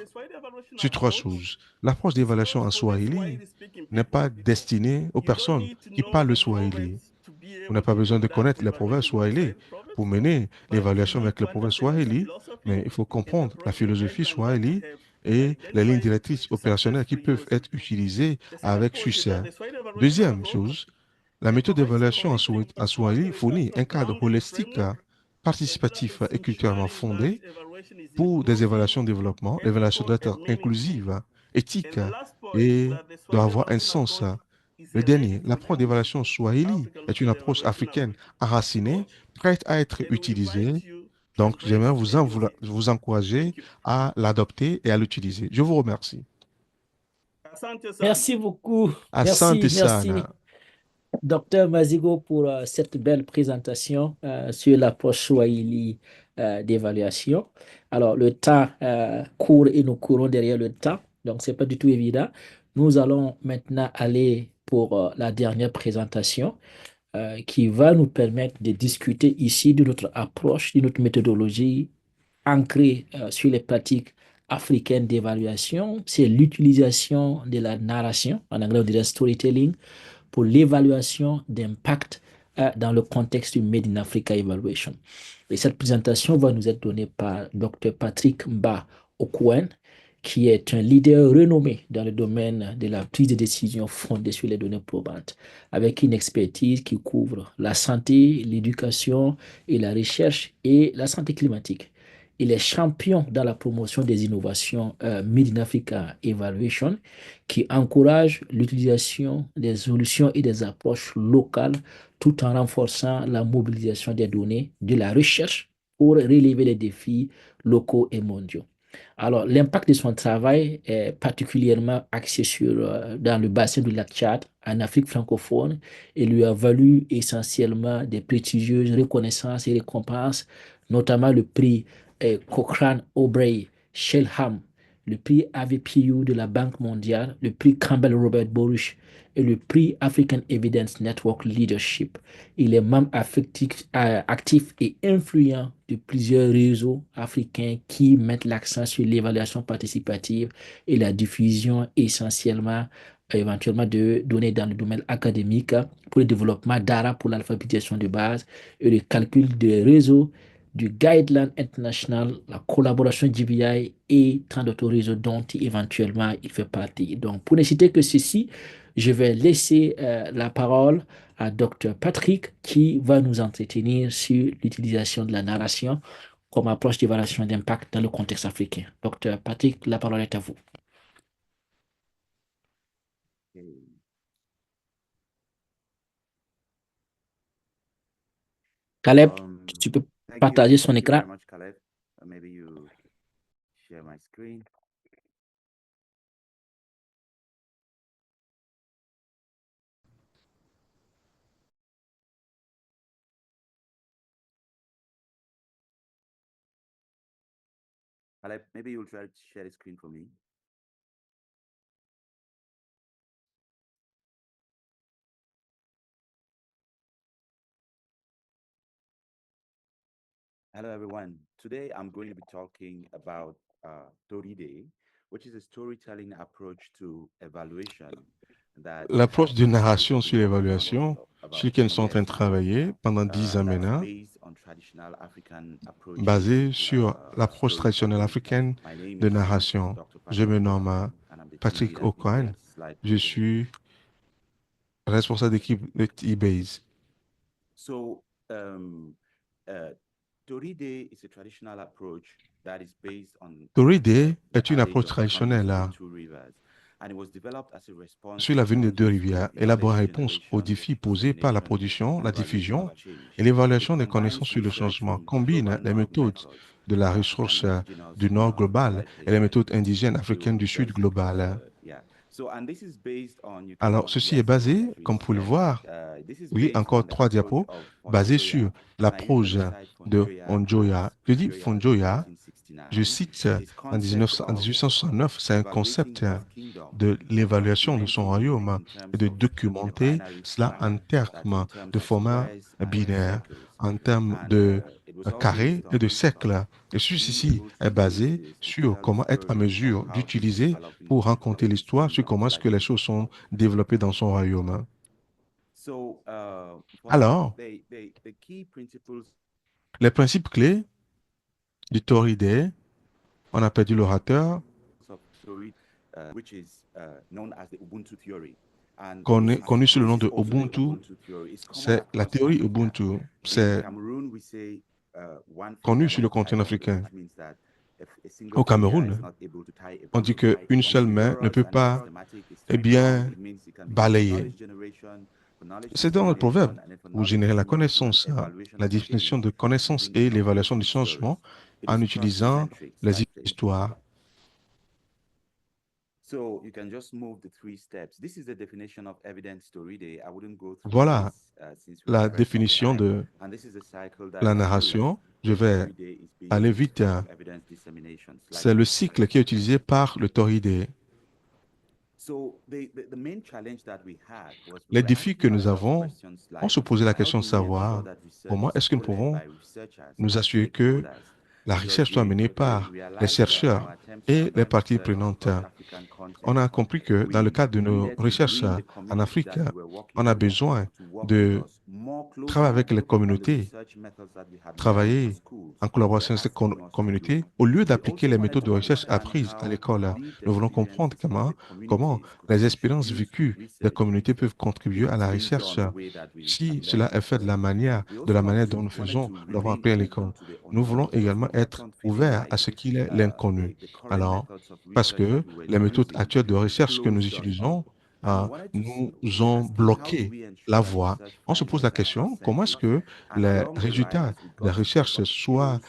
Speaker 3: sur 3 choses. L'approche d'évaluation en Swahili n'est pas destinée aux personnes qui parlent le Swahili. Vous n'avez pas besoin de connaître les proverbes Swahili pour mener l'évaluation avec les proverbes Swahili, mais il faut comprendre la philosophie Swahili et les lignes directrices opérationnelles qui peuvent être utilisées avec succès. Deuxième chose, la méthode d'évaluation en Swahili fournit un cadre holistique, participatif et culturellement fondé pour des évaluations de développement. L'évaluation doit être inclusive, éthique et doit avoir un sens. Le dernier, l'approche d'évaluation Swahili est une approche africaine enracinée, prête à être utilisée. Donc, j'aimerais vous encourager à l'adopter et à l'utiliser. Je vous remercie.
Speaker 1: Merci beaucoup.
Speaker 3: Asante
Speaker 1: Merci,
Speaker 3: sana.
Speaker 1: Docteur Mazigo, pour cette belle présentation sur l'approche Swahili d'évaluation. Alors, le temps court et nous courons derrière le temps, donc ce n'est pas du tout évident. Nous allons maintenant aller pour la dernière présentation qui va nous permettre de discuter ici de notre approche, de notre méthodologie ancrée sur les pratiques africaines d'évaluation. C'est l'utilisation de la narration, en anglais on dirait storytelling, pour l'évaluation d'impact dans le contexte du Made in Africa Evaluation. Et cette présentation va nous être donnée par Dr. Patrick Mba Okwen, qui est un leader renommé dans le domaine de la prise de décision fondée sur les données probantes, avec une expertise qui couvre la santé, l'éducation et la recherche et la santé climatique. Il est champion dans la promotion des innovations Made in Africa Evaluation, qui encourage l'utilisation des solutions et des approches locales tout en renforçant la mobilisation des données de la recherche pour relever les défis locaux et mondiaux. Alors, l'impact de son travail est particulièrement axé dans le bassin du lac Tchad, en Afrique francophone, et lui a valu essentiellement des prestigieuses reconnaissances et récompenses, notamment le prix Cochrane O'Brien Shelham, le prix AVPU de la Banque mondiale, le prix Campbell Robert Boruch et le prix African Evidence Network Leadership. Il est membre actif et influent de plusieurs réseaux africains qui mettent l'accent sur l'évaluation participative et la diffusion essentiellement éventuellement de données dans le domaine académique pour le développement d'ARA pour l'alphabétisation de base et le calcul des réseaux, du Guideline International, la collaboration GBI et tant d'autres réseaux dont éventuellement il fait partie. Donc, pour ne citer que ceci, je vais laisser la parole à Dr. Patrick qui va nous entretenir sur l'utilisation de la narration comme approche d'évaluation d'impact dans le contexte africain. Dr. Patrick, la parole est à vous. Caleb, tu peux partager son écran.
Speaker 5: Maybe you share my screen. Caleb, maybe you'll try to share the screen for me. Hello, everyone. Today, I'm going to be talking about Toride, which is a storytelling approach to evaluation.
Speaker 3: L'approche de narration sur l'évaluation, sur laquelle nous sommes en train de travailler pendant 10 ans maintenant, basée sur l'approche traditionnelle africaine de narration. Je me nomme Patrick O'Coin. Je suis responsable d'équipe de T-Base. Toride est une approche traditionnelle sur l'avenue des deux rivières, élaborée en réponse aux défis posés par la production, la diffusion et l'évaluation des connaissances sur le changement, combine les méthodes de la ressource du Nord global et les méthodes indigènes africaines du Sud global. Alors, ceci est basé, comme vous pouvez le voir, oui, encore 3 diapos, basé sur l'approche de Onjoya. Je dis Fonjoya, je cite en 1869, c'est un concept de l'évaluation de son royaume et de documenter cela en termes de format binaire, en termes de carré et de cercle. Et ceci est basé sur comment être en mesure d'utiliser pour raconter l'histoire sur comment est-ce que les choses sont développées dans son royaume. Alors, les principes clés du Toride, on a perdu l'orateur, connu sous le nom de Ubuntu, c'est la théorie Ubuntu, c'est connu sur le continent africain. Au Cameroun, on dit qu'une seule main ne peut pas, balayer. C'est dans le proverbe, vous générez la connaissance, la définition de connaissance et l'évaluation du changement en utilisant les histoires. Voilà la définition de la narration. Je vais aller vite. C'est le cycle qui est utilisé par le Toride. Les défis que nous avons, on se posait la question de savoir comment est-ce que nous pouvons nous assurer que la recherche soit menée par les chercheurs et les parties prenantes. On a compris que dans le cadre de nos recherches en Afrique, on a besoin de travailler avec les communautés, travailler en collaboration avec ces communautés, au lieu d'appliquer les méthodes de recherche apprises à l'école. Nous voulons comprendre comment les expériences vécues des communautés peuvent contribuer à la recherche. Si cela est fait de la manière dont nous faisons, nous l'avons appris à l'école. Nous voulons également être ouverts à ce qu'il est l'inconnu. Alors, parce que les méthodes actuelles de recherche que nous utilisons nous ont bloqué la voie. On se pose la question, comment est-ce que les résultats de la recherche soient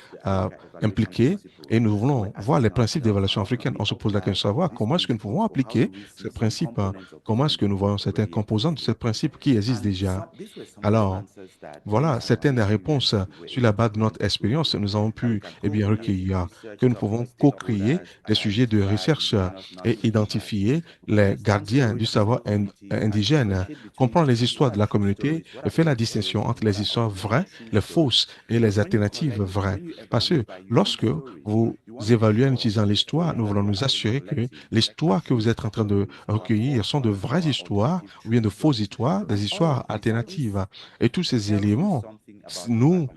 Speaker 3: impliqués et nous voulons voir les principes d'évaluation africaine. On se pose la question de savoir comment est-ce que nous pouvons appliquer ces principes, comment est-ce que nous voyons certains composants de ces principes qui existent déjà. Alors, voilà certaines des réponses sur la base de notre expérience nous avons pu recueillir, que nous pouvons co-créer des sujets de recherche et identifier les gardiens du savoir indigène, comprendre les histoires de la communauté et faire la distinction entre les histoires vraies, les fausses et les alternatives vraies. Parce que Lorsque vous évaluez en utilisant l'histoire, nous voulons nous assurer que l'histoire que vous êtes en train de recueillir sont de vraies histoires ou bien de fausses histoires, des histoires alternatives. Et tous ces éléments nous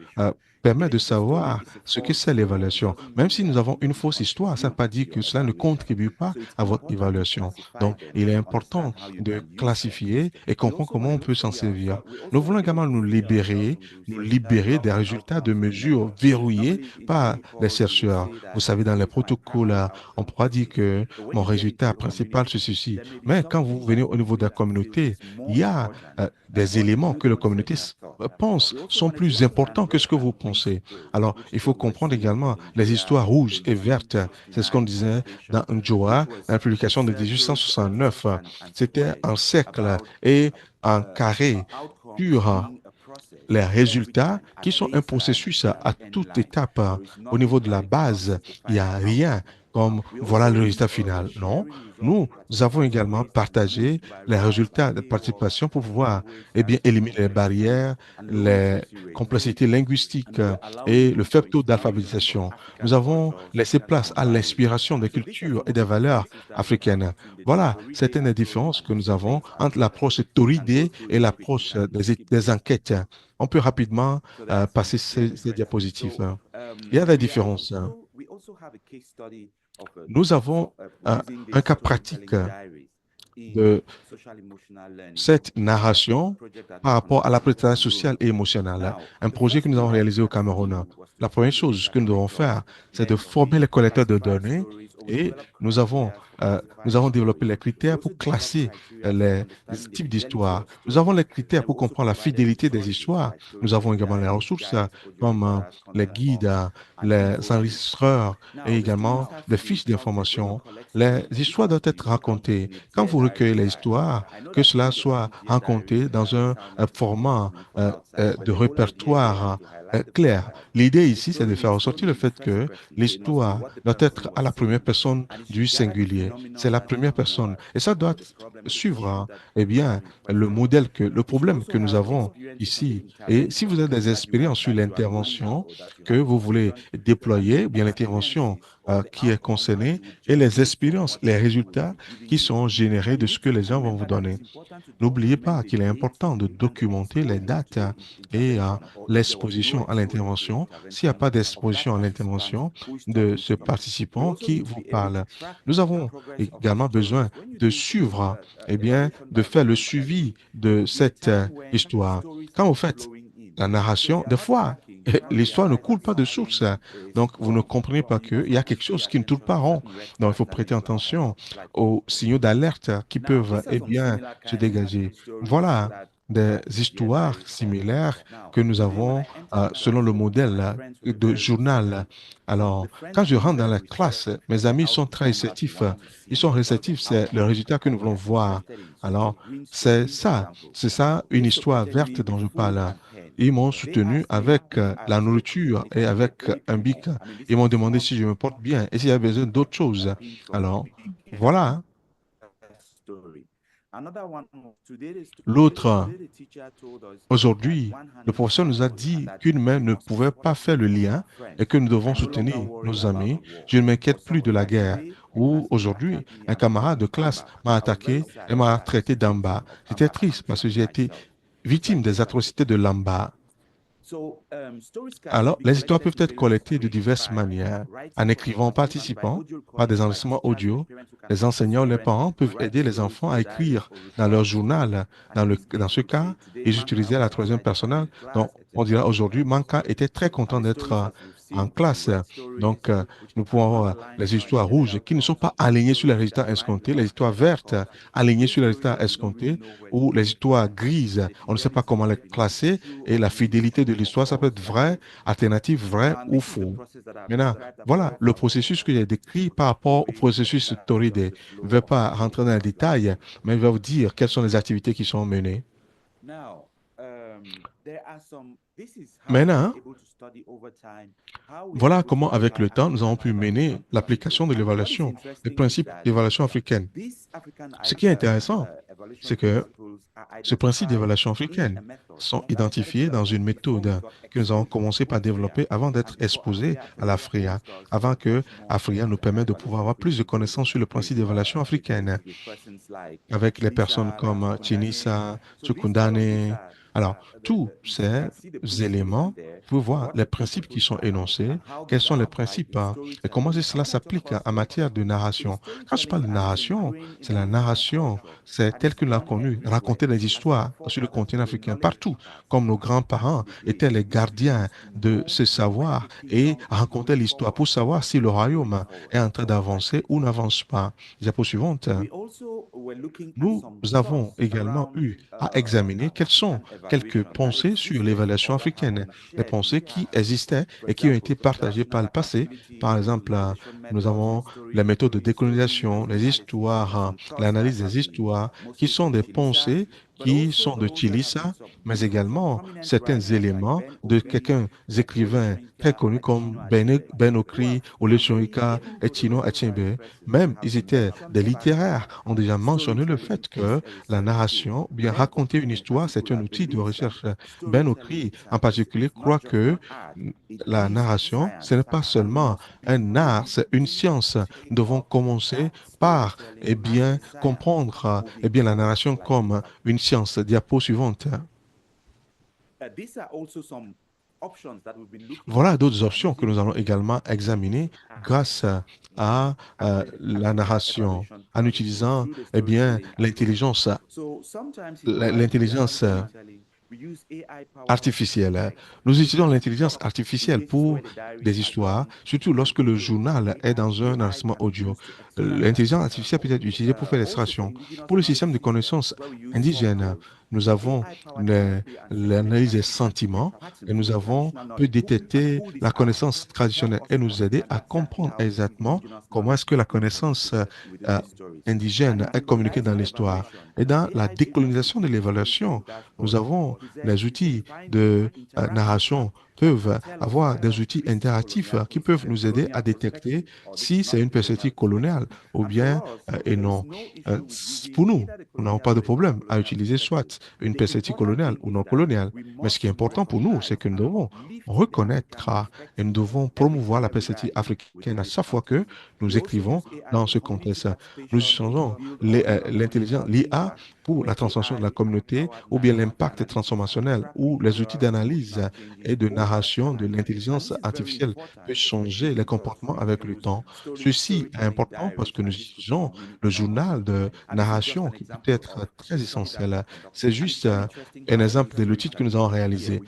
Speaker 3: permettent de savoir ce que c'est l'évaluation. Même si nous avons une fausse histoire, ça ne veut pas dire que cela ne contribue pas à votre évaluation. Donc, il est important de classifier et comprendre comment on peut s'en servir. Nous voulons également nous libérer des résultats de mesures verrouillées par les chercheurs. Vous savez, dans les protocoles, on pourra dire que mon résultat principal, c'est ceci. Mais quand vous venez au niveau de la communauté, il y a des éléments que la communauté pense sont plus importants que ce que vous pensez. Alors, il faut comprendre également les histoires rouges et vertes. C'est ce qu'on disait dans Njoa, dans la publication de 1869. C'était un cercle et un carré sur les résultats qui sont un processus à toute étape. Au niveau de la base, il n'y a rien comme voilà le résultat final. Non, nous avons également partagé les résultats de participation pour pouvoir bien, éliminer les barrières, les complexités linguistiques et le faible taux d'alphabétisation. Nous avons laissé place à l'inspiration des cultures et des valeurs africaines. Voilà certaines des différences que nous avons entre l'approche tauridée et l'approche des enquêtes. On peut rapidement passer ces diapositives. Il y a des différences. Nous avons un cas pratique de cette narration par rapport à l'apprentissage social et émotionnel, un projet que nous avons réalisé au Cameroun. La première chose que nous devons faire, c'est de former les collecteurs de données et nous avons développé les critères pour classer les types d'histoires. Nous avons les critères pour comprendre la fidélité des histoires. Nous avons également les ressources comme les guides, les enregistreurs et également des fiches d'information. Les histoires doivent être racontées. Quand vous recueillez les histoires, que cela soit raconté dans un format de répertoire clair. L'idée ici, c'est de faire ressortir le fait que l'histoire doit être à la première personne du singulier. C'est la première personne. Et ça doit suivre, bien, le problème que nous avons ici. Et si vous avez des expériences sur l'intervention que vous voulez déployer, bien l'intervention qui est concernée et les expériences, les résultats qui sont générés de ce que les gens vont vous donner. N'oubliez pas qu'il est important de documenter les dates et l'exposition à l'intervention. S'il n'y a pas d'exposition à l'intervention de ce participant qui vous parle, nous avons également besoin de suivre, bien, de faire le suivi de cette histoire. Quand vous faites la narration, des fois, l'histoire ne coule pas de source. Donc, vous ne comprenez pas qu'il y a quelque chose qui ne tourne pas rond. Donc, il faut prêter attention aux signaux d'alerte qui peuvent, bien, se dégager. Voilà des histoires similaires que nous avons selon le modèle de journal. Alors, quand je rentre dans la classe, mes amis sont très réceptifs. Ils sont réceptifs, c'est le résultat que nous voulons voir. Alors, c'est ça, une histoire verte dont je parle. Ils m'ont soutenu avec la nourriture et avec un bic. Ils m'ont demandé si je me porte bien et s'il y a besoin d'autres choses. Alors, voilà. L'autre, aujourd'hui, le professeur nous a dit qu'une main ne pouvait pas faire le lien et que nous devons soutenir nos amis. Je ne m'inquiète plus de la guerre. Ou aujourd'hui, un camarade de classe m'a attaqué et m'a traité d'en bas. J'étais triste parce que j'ai été victime des atrocités de l'Amba. Alors, les histoires peuvent être collectées de diverses manières. En écrivant en participant, par des enregistrements audio, les enseignants ou les parents peuvent aider les enfants à écrire dans leur journal. Dans ce cas, ils utilisaient la troisième personne. Donc, on dirait aujourd'hui, Manka était très content d'être en classe. Donc, nous pouvons avoir les histoires rouges qui ne sont pas alignées sur les résultats escomptés, les histoires vertes alignées sur les résultats escomptés, ou les histoires grises, on ne sait pas comment les classer, et la fidélité de l'histoire, ça peut être vrai, alternative, vrai ou faux. Maintenant, voilà le processus que j'ai décrit par rapport au processus Toride. Je ne vais pas rentrer dans les détails, mais je vais vous dire quelles sont les activités qui sont menées. Maintenant, Voilà comment, avec le temps, nous avons pu mener l'application de l'évaluation, les principes d'évaluation africaine. Ce qui est intéressant, c'est que ces principes d'évaluation africaine sont identifiés dans une méthode que nous avons commencé par développer avant d'être exposés à l'AFRIA, avant que l'AFRIA nous permette de pouvoir avoir plus de connaissances sur le principe d'évaluation africaine, avec les personnes comme Chinisa, Tsukundane. Alors, tous ces éléments, vous pouvez voir les principes qui sont énoncés, quels sont les principes et comment cela s'applique en matière de narration. Quand je parle de narration, c'est la narration, c'est tel que nous l'avons connu, raconter des histoires sur le continent africain, partout, comme nos grands-parents étaient les gardiens de ce savoir et racontaient l'histoire pour savoir si le royaume est en train d'avancer ou n'avance pas. Diapo suivante. Nous avons également eu à examiner quelles sont quelques pensées sur l'évaluation africaine, les pensées qui existaient et qui ont été partagées par le passé. Par exemple, nous avons les méthodes de décolonisation, les histoires, l'analyse des histoires, qui sont des pensées qui sont de Chilisa, mais également certains éléments de quelques écrivains très connus comme Ben Okri, Ole Soyinka et Tino Achebe. Même, ils étaient des littéraires, ont déjà mentionné le fait que la narration, bien raconter une histoire, c'est un outil de recherche. Ben Okri, en particulier, croit que la narration, ce n'est pas seulement un art, c'est une science. Nous devons commencer par, comprendre, la narration comme une science. Diapo suivante. Voilà d'autres options que nous allons également examiner grâce à la narration, en utilisant l'intelligence artificielle. Nous utilisons l'intelligence artificielle pour des histoires, surtout lorsque le journal est dans un enregistrement audio. L'intelligence artificielle peut être utilisée pour faire l'extraction. Pour le système de connaissances indigènes, nous avons l'analyse des sentiments et nous avons pu détecter la connaissance traditionnelle et nous aider à comprendre exactement comment est-ce que la connaissance indigène est communiquée dans l'histoire. Et dans la décolonisation de l'évaluation, nous avons les outils de narration peuvent avoir des outils interactifs qui peuvent nous aider à détecter si c'est une perspective coloniale ou bien et non. Pour nous, nous n'avons pas de problème à utiliser soit une perspective coloniale ou non coloniale. Mais ce qui est important pour nous, c'est que nous devons reconnaître et nous devons promouvoir la perspective africaine à chaque fois que nous écrivons dans ce contexte. Nous utilisons l'intelligence, l'IA pour la transformation de la communauté ou bien l'impact transformationnel ou les outils d'analyse et de narration de l'intelligence artificielle peut changer les comportements avec le temps. Ceci est important parce que nous utilisons le journal de narration qui peut être très essentiel. C'est juste un exemple de l'outil que nous avons réalisé.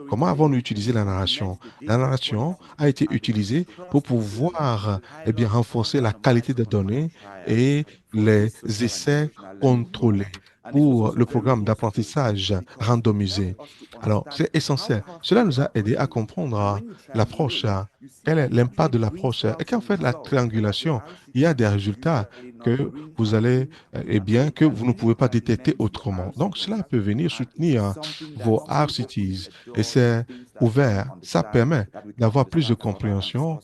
Speaker 3: Comment avons-nous utilisé la narration? La narration a été utilisée pour pouvoir renforcer la qualité des données et les essais contrôlés pour le programme d'apprentissage randomisé. Alors, c'est essentiel. Cela nous a aidé à comprendre l'approche, quel est l'impact de l'approche. Et quand vous faites la triangulation, il y a des résultats que vous allez, que vous ne pouvez pas détecter autrement. Donc, cela peut venir soutenir vos RCTs et c'est ouvert. Ça permet d'avoir plus de compréhension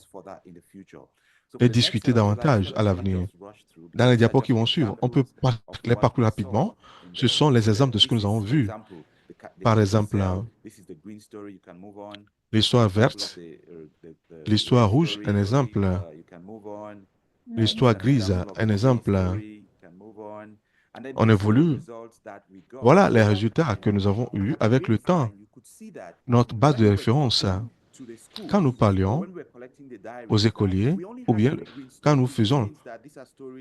Speaker 3: et discuter davantage à l'avenir. Dans les diapos qui vont suivre, on peut les parcourir rapidement. Ce sont les exemples de ce que nous avons vu. Par exemple, l'histoire verte, l'histoire rouge, un exemple. L'histoire grise, un exemple. On évolue. Voilà les résultats que nous avons eus avec le temps. Notre base de référence. Quand nous parlions aux écoliers, ou bien quand nous faisons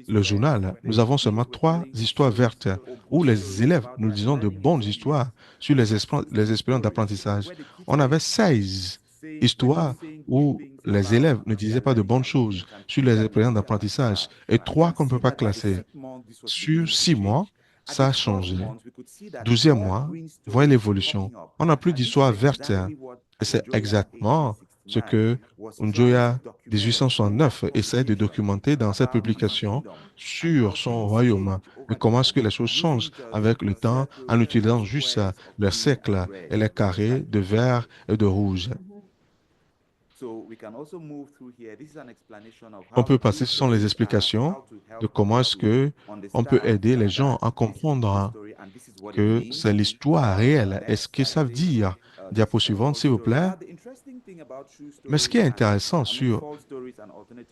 Speaker 3: le journal, nous avons seulement 3 histoires vertes où les élèves nous disons de bonnes histoires sur les expériences d'apprentissage. On avait 16 histoires où les élèves ne disaient pas de bonnes choses sur les expériences d'apprentissage et 3 qu'on ne peut pas classer. Sur 6 mois, ça a changé. 12e mois, voyez l'évolution. On n'a plus d'histoires vertes. Et c'est exactement ce que Njoya 1869 essaie de documenter dans cette publication sur son royaume. Mais comment est-ce que les choses changent avec le temps en utilisant juste le cercle et les carrés de vert et de rouge. On peut passer, ce sont les explications de comment est-ce que on peut aider les gens à comprendre que c'est l'histoire réelle. Est-ce que ça veut dire, diapo suivante, s'il vous plaît? Mais ce qui est intéressant sur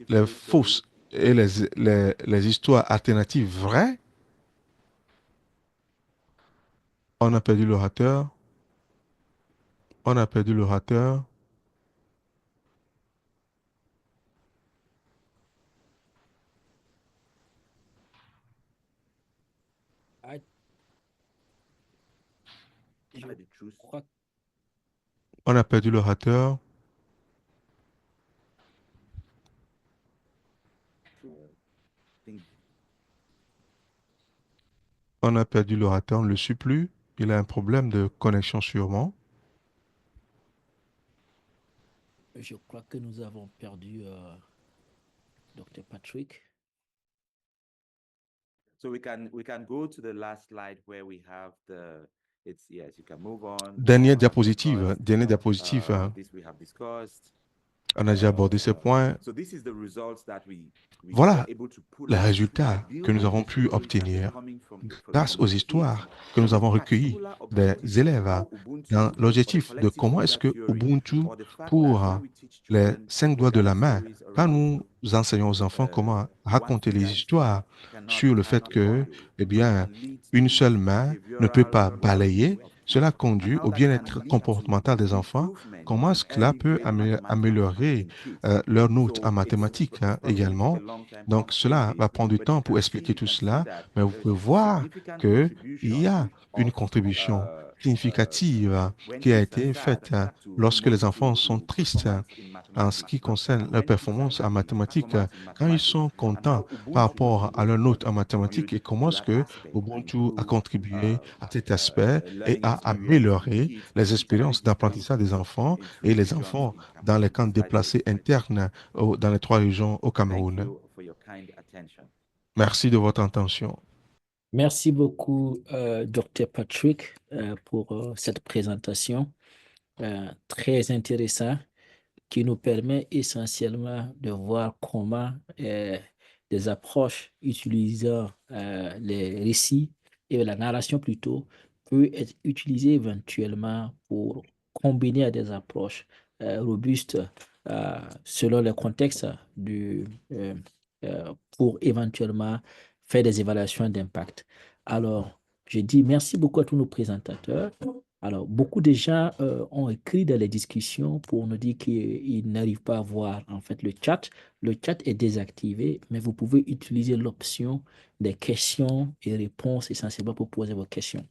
Speaker 3: les fausses et les histoires alternatives vraies, on a perdu l'orateur, on a perdu l'orateur.
Speaker 1: Ah, je crois
Speaker 3: On a perdu l'orateur. On a perdu l'orateur, on ne le suit plus. Il a un problème de connexion sûrement.
Speaker 1: que nous avons perdu Dr. Patrick.
Speaker 5: So we can go to the last slide where we have the it's yes, you can move on.
Speaker 3: Dernière diapositive, dernière diapositive.
Speaker 5: This we have discussed.
Speaker 3: On a déjà abordé ce point.
Speaker 5: So this is the results that we
Speaker 3: Voilà
Speaker 5: were able to pull
Speaker 3: les
Speaker 5: out
Speaker 3: résultats
Speaker 5: by
Speaker 3: que nous
Speaker 5: building
Speaker 3: avons
Speaker 5: the
Speaker 3: pu
Speaker 5: stories that are
Speaker 3: obtenir
Speaker 5: coming from
Speaker 3: grâce aux
Speaker 5: the kids.
Speaker 3: histoires que nous avons recueillies des élèves dans l'objectif de comment est-ce que Ubuntu, pour les 5 doigts de la main, quand nous enseignons aux enfants comment raconter les histoires sur le fait que, eh bien, une seule main ne peut pas balayer, cela conduit au bien-être comportemental des enfants. Comment est-ce que cela peut améliorer leurs notes en mathématiques également? Donc, cela va prendre du temps pour expliquer tout cela, mais vous pouvez voir qu'il y a une contribution significative qui a été faite lorsque les enfants sont tristes en ce qui concerne leur performance en mathématiques, quand ils sont contents par rapport à leur note en mathématiques et comment est-ce que Ubuntu a contribué à cet aspect et a amélioré les expériences d'apprentissage des enfants et les enfants dans les camps déplacés internes dans les 3 régions au Cameroun. Merci de votre attention.
Speaker 1: Merci beaucoup, Dr. Patrick, pour cette présentation très intéressante qui nous permet essentiellement de voir comment des approches utilisant les récits et la narration plutôt peut être utilisée éventuellement pour combiner à des approches robustes selon le contexte pour éventuellement faire des évaluations d'impact. Alors, je dis merci beaucoup à tous nos présentateurs. Alors, beaucoup de gens ont écrit dans les discussions pour nous dire qu'ils n'arrivent pas à voir en fait le chat. Le chat est désactivé, mais vous pouvez utiliser l'option des questions et réponses essentiellement pour poser vos questions.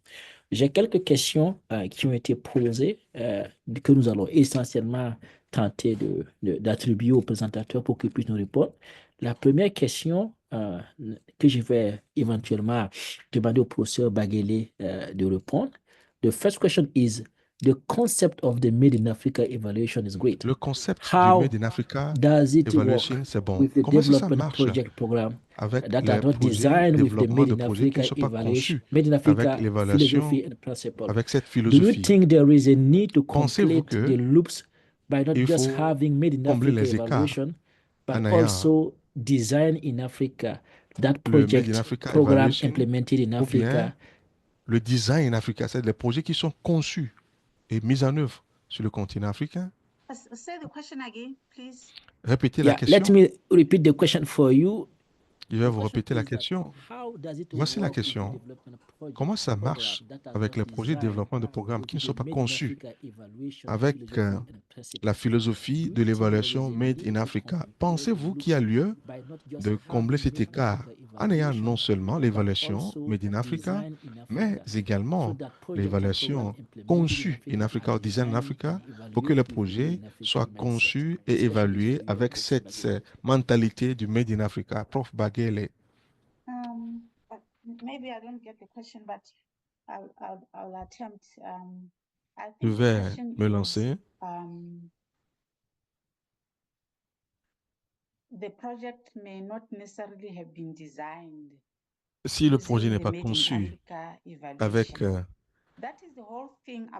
Speaker 1: J'ai quelques questions qui ont été posées que nous allons essentiellement tenter d'attribuer au présentateur pour qu'il puisse nous répondre. La première question que je vais éventuellement demander au professeur Baguele de répondre. The first question is, the concept of the Made in Africa evaluation is great.
Speaker 3: Le concept
Speaker 1: How
Speaker 3: du Made in Africa
Speaker 1: does it
Speaker 3: Evaluation,
Speaker 1: work
Speaker 3: c'est bon.
Speaker 1: with the
Speaker 3: Comment est-ce que ça
Speaker 1: development
Speaker 3: marche
Speaker 1: project program
Speaker 3: avec
Speaker 1: that
Speaker 3: les
Speaker 1: are not
Speaker 3: projets,
Speaker 1: designed with the
Speaker 3: développement
Speaker 1: Made
Speaker 3: de
Speaker 1: in
Speaker 3: projets qui ne
Speaker 1: Africa
Speaker 3: sont pas
Speaker 1: evaluation,
Speaker 3: conçus
Speaker 1: Made in
Speaker 3: avec
Speaker 1: Africa
Speaker 3: l'évaluation,
Speaker 1: philosophy and principle?
Speaker 3: avec cette
Speaker 1: Do you
Speaker 3: philosophie?
Speaker 1: think there is a need to
Speaker 3: Pensez-vous
Speaker 1: complete the
Speaker 3: que
Speaker 1: loops by not
Speaker 3: il
Speaker 1: just
Speaker 3: faut
Speaker 1: having Made in
Speaker 3: combler
Speaker 1: Africa
Speaker 3: les écarts
Speaker 1: evaluation, but
Speaker 3: en ayant
Speaker 1: also Design in Africa, that
Speaker 3: le Made in
Speaker 1: project
Speaker 3: Africa
Speaker 1: program
Speaker 3: Evaluation
Speaker 1: implemented in
Speaker 3: ou bien
Speaker 1: Africa?
Speaker 3: le Design in Africa, c'est les projets qui sont conçus et mis en œuvre sur le continent africain?
Speaker 2: Say the question again, please.
Speaker 3: Répétez la
Speaker 1: Yeah, let
Speaker 3: question.
Speaker 1: me repeat the question for you.
Speaker 3: Je vais
Speaker 1: The
Speaker 3: vous
Speaker 1: question
Speaker 3: répéter la
Speaker 1: is that
Speaker 3: question.
Speaker 1: how does it
Speaker 3: Voici la
Speaker 1: work with the
Speaker 3: question.
Speaker 1: development project
Speaker 3: Comment ça
Speaker 1: program
Speaker 3: marche
Speaker 1: that are
Speaker 3: avec
Speaker 1: not
Speaker 3: les projets de
Speaker 1: designed
Speaker 3: développement de programmes
Speaker 1: with
Speaker 3: qui ne
Speaker 1: the
Speaker 3: sont pas
Speaker 1: Made in
Speaker 3: conçus
Speaker 1: Africa evaluation
Speaker 3: avec
Speaker 1: philosophy and principle?
Speaker 3: la philosophie
Speaker 1: Do
Speaker 3: de
Speaker 1: you think there
Speaker 3: l'évaluation
Speaker 1: is a
Speaker 3: Made
Speaker 1: need
Speaker 3: in
Speaker 1: to
Speaker 3: Africa?
Speaker 1: complete the
Speaker 3: Pensez-vous qu'il y a
Speaker 1: loops
Speaker 3: lieu
Speaker 1: by not just
Speaker 3: de combler
Speaker 1: having
Speaker 3: cet
Speaker 1: Made in
Speaker 3: écart
Speaker 1: Africa
Speaker 3: en ayant
Speaker 1: evaluation,
Speaker 3: non seulement
Speaker 1: but
Speaker 3: l'évaluation
Speaker 1: also
Speaker 3: Made in Africa,
Speaker 1: design in
Speaker 3: mais
Speaker 1: Africa, so
Speaker 3: également
Speaker 1: that project and program
Speaker 3: l'évaluation
Speaker 1: implemented in
Speaker 3: conçue in
Speaker 1: Africa
Speaker 3: Africa
Speaker 1: are
Speaker 3: ou Design in
Speaker 1: designed
Speaker 3: Africa
Speaker 1: and
Speaker 3: pour que les
Speaker 1: evaluate with the Made
Speaker 3: projets
Speaker 1: in Africa
Speaker 3: soient
Speaker 1: mindset.
Speaker 3: conçus
Speaker 1: This
Speaker 3: et
Speaker 1: question is
Speaker 3: évalués
Speaker 1: for you,
Speaker 3: avec
Speaker 1: Professor
Speaker 3: cette
Speaker 1: Baguele.
Speaker 3: mentalité du Made in Africa. Prof. Baguele.
Speaker 2: Maybe I don't get the question, but I'll attempt. I
Speaker 3: Je
Speaker 2: think the
Speaker 3: vais
Speaker 2: question
Speaker 3: me
Speaker 2: is,
Speaker 3: lancer.
Speaker 2: the project may not necessarily have been designed
Speaker 3: Si le projet
Speaker 2: using
Speaker 3: n'est
Speaker 2: the
Speaker 3: pas
Speaker 2: Made in
Speaker 3: conçu
Speaker 2: Africa
Speaker 3: avec
Speaker 2: evaluation.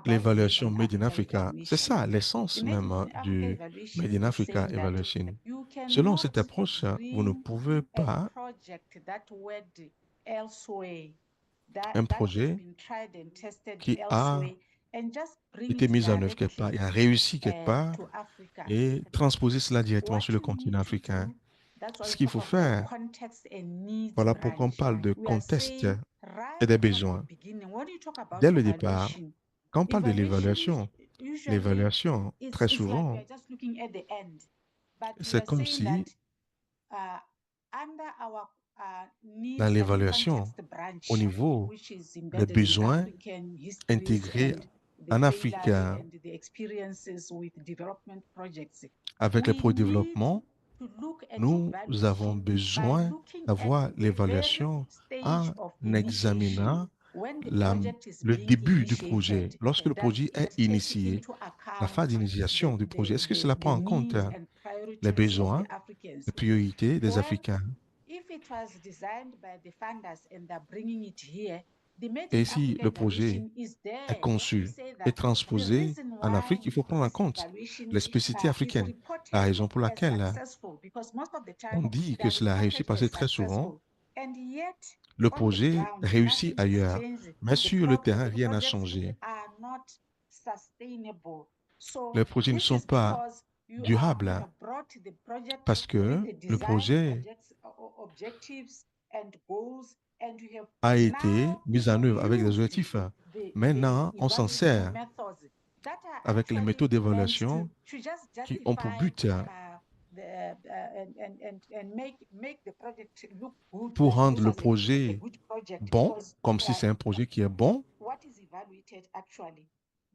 Speaker 3: l'évaluation Made in Africa. C'est ça, l'essence même du Made in Africa Evaluation. Selon cette approche, vous ne pouvez pas un projet qui a été mis en œuvre quelque part, et a réussi quelque part, et transposer cela directement sur le continent africain. Ce qu'il faut faire, voilà pourquoi on parle de contexte et des besoins. Dès le départ, quand on parle de l'évaluation, très souvent, c'est comme si dans l'évaluation, au niveau des besoins intégrés en Afrique avec les projets de développement, nous avons besoin d'avoir l'évaluation en examinant le début du projet. Lorsque le projet est initié, la phase d'initiation du projet, est-ce que cela prend en compte les besoins, les priorités des Africains? Et si le projet est conçu et transposé en Afrique, il faut prendre en compte les spécificités africaines. La raison pour laquelle on dit que cela a réussi parce que très souvent, le projet réussit ailleurs, mais sur le terrain, rien n'a changé. Les projets ne sont pas durables parce que le projet a été mis en œuvre avec des objectifs. Maintenant, on s'en sert avec les méthodes d'évaluation qui ont pour but pour rendre le projet bon, comme si c'est un projet qui est bon,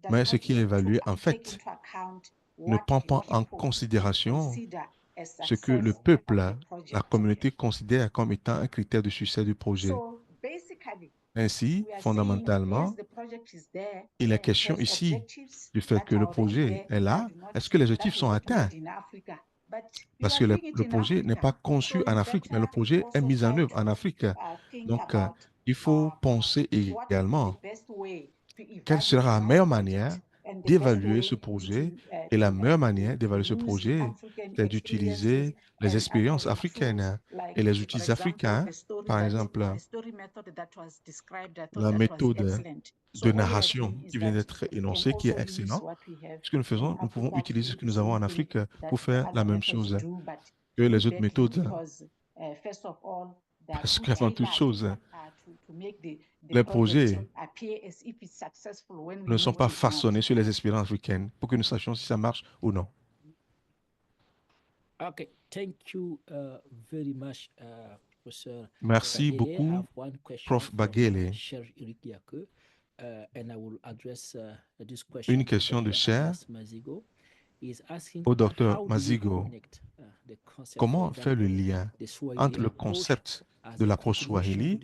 Speaker 3: mais ce qui est évalué, en fait, ne prend pas en considération ce que le peuple, la communauté considère comme étant un critère de succès du projet. Ainsi, fondamentalement, il est question ici du fait que le projet est là. Est-ce que les objectifs sont atteints? Parce que le projet n'est pas conçu en Afrique, mais le projet est mis en œuvre en Afrique. Donc, il faut penser également quelle sera la meilleure manière d'évaluer ce projet. Et la meilleure manière d'évaluer ce projet, c'est d'utiliser les expériences africaines et les outils africains. Par exemple, la méthode de narration qui vient d'être énoncée, qui est excellente. Ce que nous faisons, nous pouvons utiliser ce que nous avons en Afrique pour faire la même chose que les autres méthodes. Parce qu'avant toute chose, les projets ne sont pas façonnés sur les expériences africaines pour que nous sachions si ça marche ou non.
Speaker 1: Okay, thank you very much, Professor.
Speaker 3: Merci beaucoup, Prof. Bagele. Une question de Cher au Dr Mazigo. Comment faire le lien entre le concept de l'approche Swahili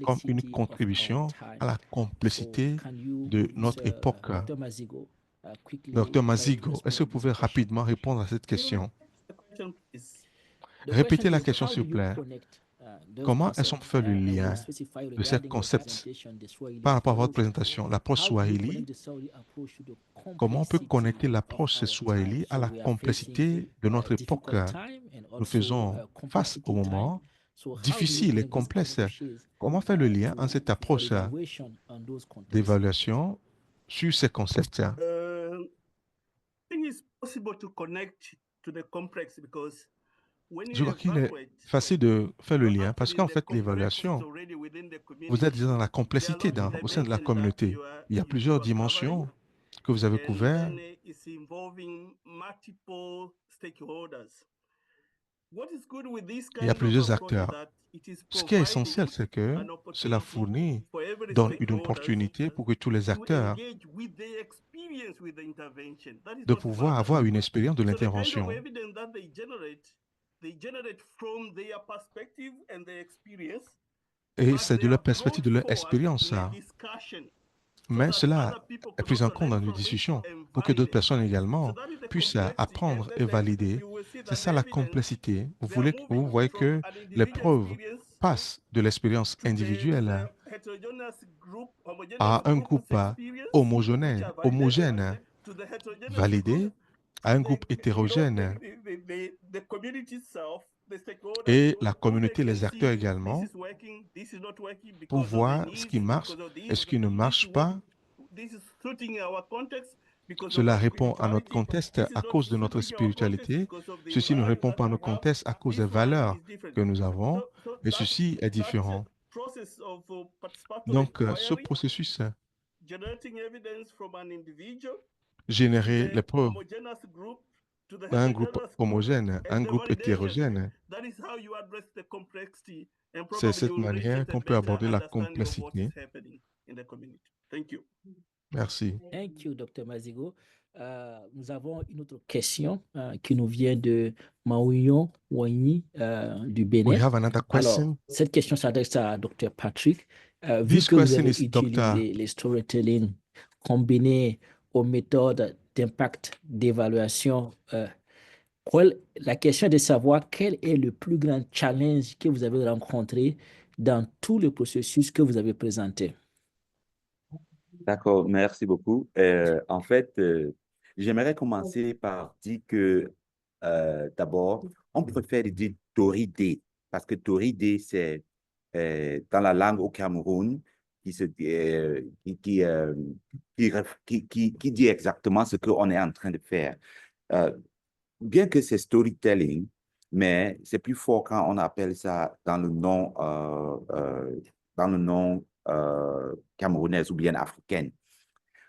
Speaker 3: comme une contribution à la complexité de notre époque? Dr Mazigo, est-ce que vous pouvez rapidement répondre à cette question? Répétez la question, s'il vous plaît. Comment est-ce qu'on peut faire le lien de ces concepts par rapport à votre présentation, l'approche Swahili? Comment on peut connecter l'approche Swahili à la complexité de notre époque? Nous faisons face au moment difficile et complexe. Comment faire le lien entre cette approche d'évaluation sur ces concepts? Je crois qu'il est facile de faire le lien parce qu'en fait, l'évaluation, vous êtes déjà dans la complexité au sein de la communauté. Il y a plusieurs dimensions que vous avez couvertes. Il y a plusieurs acteurs. Ce qui est essentiel, c'est que cela donne une opportunité pour que tous les acteurs de pouvoir avoir une expérience de l'intervention. Et c'est de leur perspective, de leur expérience. Mais cela est pris en compte dans nos discussions pour que d'autres personnes également puissent apprendre et valider. C'est ça la complexité. Vous voyez que les preuves passent de l'expérience individuelle à un groupe homogène, validé, à un groupe hétérogène. Et la communauté, les acteurs également, pour voir ce qui marche et ce qui ne marche pas. Cela répond à notre contexte à cause de notre spiritualité. Ceci ne répond pas à notre contexte à cause des valeurs que nous avons. Et ceci est différent. Donc, ce processus générer les preuves d'un groupe homogène, un groupe hétérogène. C'est cette manière qu'on peut aborder la complexité. Merci.
Speaker 1: Thank you, Dr. Mazigo. Nous avons une autre question qui nous vient de Maouyon Wanyi du Bénin.
Speaker 3: We have another question.
Speaker 1: Alors, cette question s'adresse à Dr. Patrick. Vu
Speaker 3: This
Speaker 1: que vous
Speaker 3: question
Speaker 1: avez
Speaker 3: is
Speaker 1: utilisé les storytelling combinés aux méthodes d'impact, d'évaluation, la question est de savoir quel est le plus grand challenge que vous avez rencontré dans tout le processus que vous avez présenté.
Speaker 5: D'accord, merci beaucoup. En fait, j'aimerais commencer par dire que d'abord, on préfère dire Toride parce que Toride, c'est dans la langue au Cameroun qui dit exactement ce qu'on est en train de faire. Bien que c'est storytelling, mais c'est plus fort quand on appelle ça dans le nom camerounaise ou bien africaine.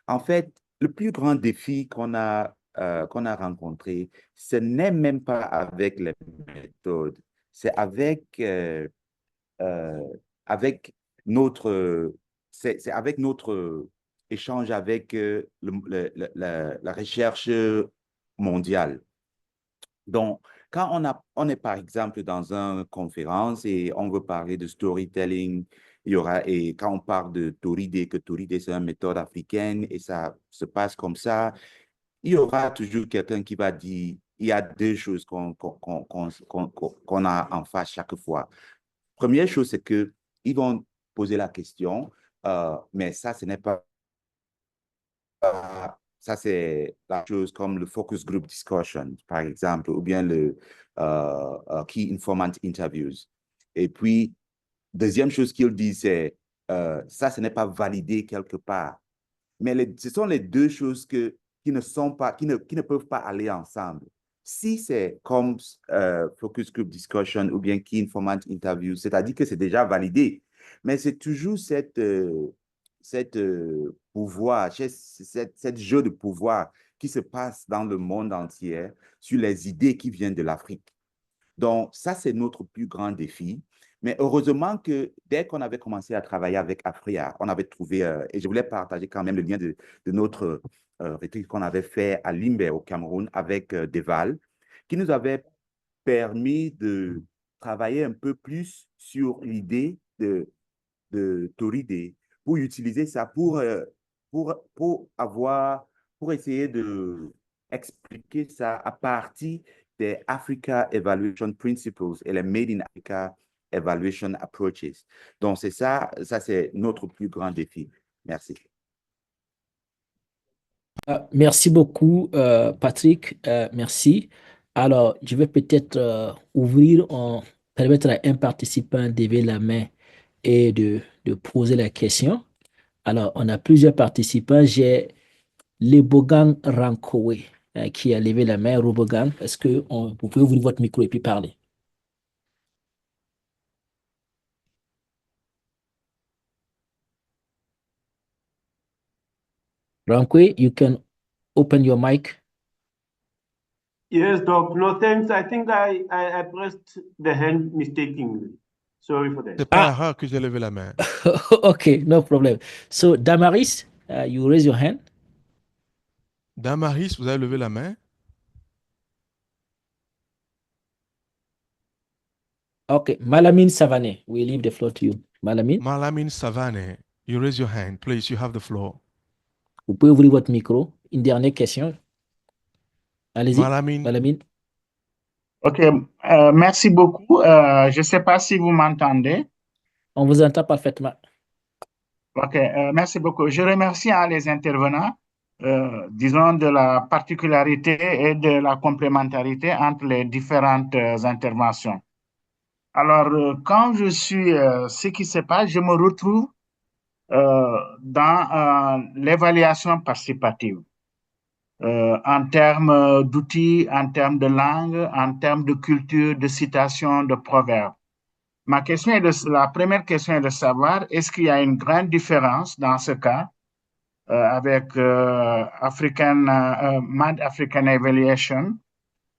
Speaker 5: En fait, le plus grand défi qu'on a rencontré, ce n'est même pas avec les méthodes, c'est avec notre échange avec la recherche mondiale. Donc, quand on est par exemple dans une conférence et on veut parler de storytelling, et quand on parle de Toride, que Toride c'est une méthode africaine et ça se passe comme ça, il y aura toujours quelqu'un qui va dire, il y a deux choses qu'on a en face chaque fois. Première chose, c'est qu'ils vont poser la question, mais ça, ce n'est pas... Ça, c'est la chose comme le focus group discussion, par exemple, ou bien le key informant interviews. Et puis, deuxième chose qu'ils disent, c'est ça, ce n'est pas validé quelque part. Mais ce sont les deux choses qui ne peuvent pas aller ensemble. Si c'est comme focus group discussion ou bien key informant interview, c'est-à-dire que c'est déjà validé. Mais c'est toujours cette pouvoir, cette jeu de pouvoir qui se passe dans le monde entier sur les idées qui viennent de l'Afrique. Donc, ça, c'est notre plus grand défi. Mais heureusement que dès qu'on avait commencé à travailler avec Afria, on avait trouvé, et je voulais partager quand même le lien de notre retreat qu'on avait fait à Limbe au Cameroun avec Deval, qui nous avait permis de travailler un peu plus sur l'idée de Toride, pour utiliser ça, pour essayer de expliquer ça à partir des Africa Evaluation Principles et les Made in Africa Evaluation Approaches. Donc, c'est ça c'est notre plus grand défi. Merci.
Speaker 1: Merci beaucoup, Patrick. Merci. Alors, je vais peut-être permettre à un participant d'élever la main et de poser la question. Alors, on a plusieurs participants. J'ai Lebogang Rankowe qui a levé la main. Robogang, est-ce que vous pouvez ouvrir votre micro et puis parler? Rankowe, you can open your mic.
Speaker 6: Yes, Doc. No, thanks. I think I pressed the hand mistakenly. Sorry for that.
Speaker 3: C'est pas rare que j'ai levé la main.
Speaker 1: Okay, no problem. So, Damaris, you raise your hand.
Speaker 3: Damaris, vous avez levé la main?
Speaker 1: Okay, Malamine Savane, we leave the floor to you.
Speaker 3: Malamine Savane, you raise your hand, please. You have the floor.
Speaker 1: Vous pouvez ouvrir votre micro. Une dernière question. Allez-y, Malamine.
Speaker 7: OK, merci beaucoup. Je ne sais pas si vous m'entendez.
Speaker 1: On vous entend parfaitement.
Speaker 7: OK, merci beaucoup. Je remercie les intervenants, disons, de la particularité et de la complémentarité entre les différentes interventions. Alors, quand je suis ce qui se passe, je me retrouve dans l'évaluation participative en termes d'outils, en termes de langue, en termes de culture, de citation, de proverbes. La première question est de savoir, est-ce qu'il y a une grande différence dans ce cas avec Mad African Evaluation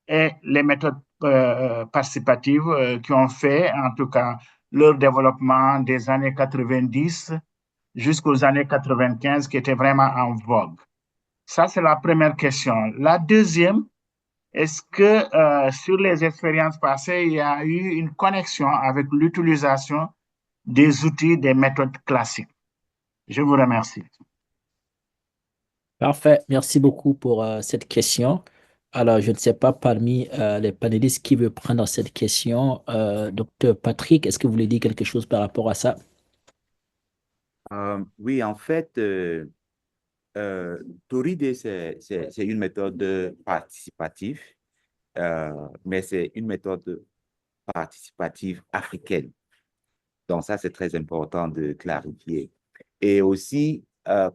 Speaker 7: et les méthodes participatives qui ont fait, en tout cas, leur développement des années 90 jusqu'aux années 95, qui était vraiment en vogue? Ça, c'est la première question. La deuxième, est-ce que sur les expériences passées, il y a eu une connexion avec l'utilisation des outils, des méthodes classiques? Je vous remercie.
Speaker 1: Parfait. Merci beaucoup pour cette question. Alors, je ne sais pas parmi les panélistes qui veut prendre cette question. Docteur Patrick, est-ce que vous voulez dire quelque chose par rapport à ça?
Speaker 5: Oui, en fait, Toride, c'est une méthode participative, mais c'est une méthode participative africaine. Donc, ça, c'est très important de clarifier. Et aussi,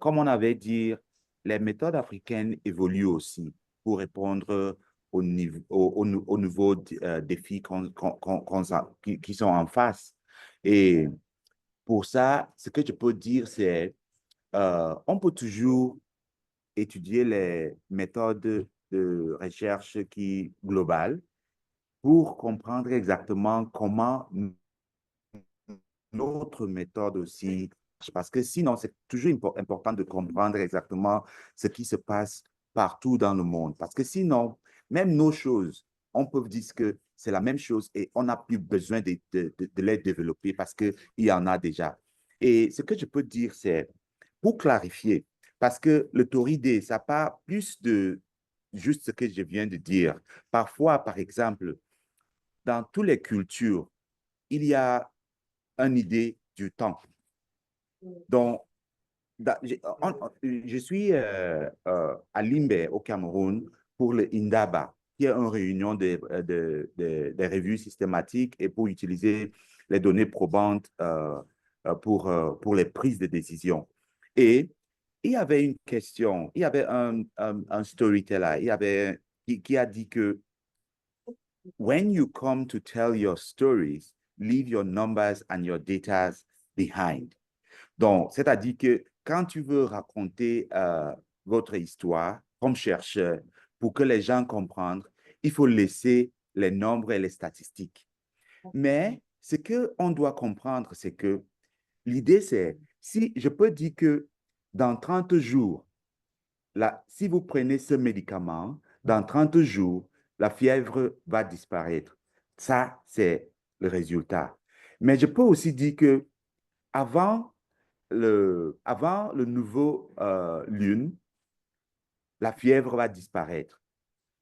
Speaker 5: comme on avait dit, les méthodes africaines évoluent aussi pour répondre aux nouveaux défis qui sont en face. Et pour ça, ce que je peux dire, c'est on peut toujours étudier les méthodes de recherche globales pour comprendre exactement comment notre méthode aussi, parce que sinon, c'est toujours important de comprendre exactement ce qui se passe partout dans le monde. Parce que sinon, même nos choses, on peut dire que c'est la même chose et on n'a plus besoin de les développer parce qu'il y en a déjà. Et ce que je peux dire, c'est, pour clarifier, parce que le Toride, ça part plus de juste ce que je viens de dire. Parfois, par exemple, dans toutes les cultures, il y a une idée du temps. Donc, je suis à Limbe, au Cameroun, pour le Indaba, qui est une réunion des revues systématiques et pour utiliser les données probantes pour les prises de décision. Et il y avait une question, il y avait un storyteller, qui a dit que when you come to tell your stories, leave your numbers and your data behind. Donc, c'est-à-dire que quand tu veux raconter votre histoire comme chercheur, pour que les gens comprennent, il faut laisser les nombres et les statistiques. Mais ce qu'on doit comprendre, c'est que l'idée, c'est, si je peux dire que dans 30 jours, si vous prenez ce médicament, dans 30 jours, la fièvre va disparaître. Ça, c'est le résultat. Mais je peux aussi dire que avant le nouveau lune, la fièvre va disparaître.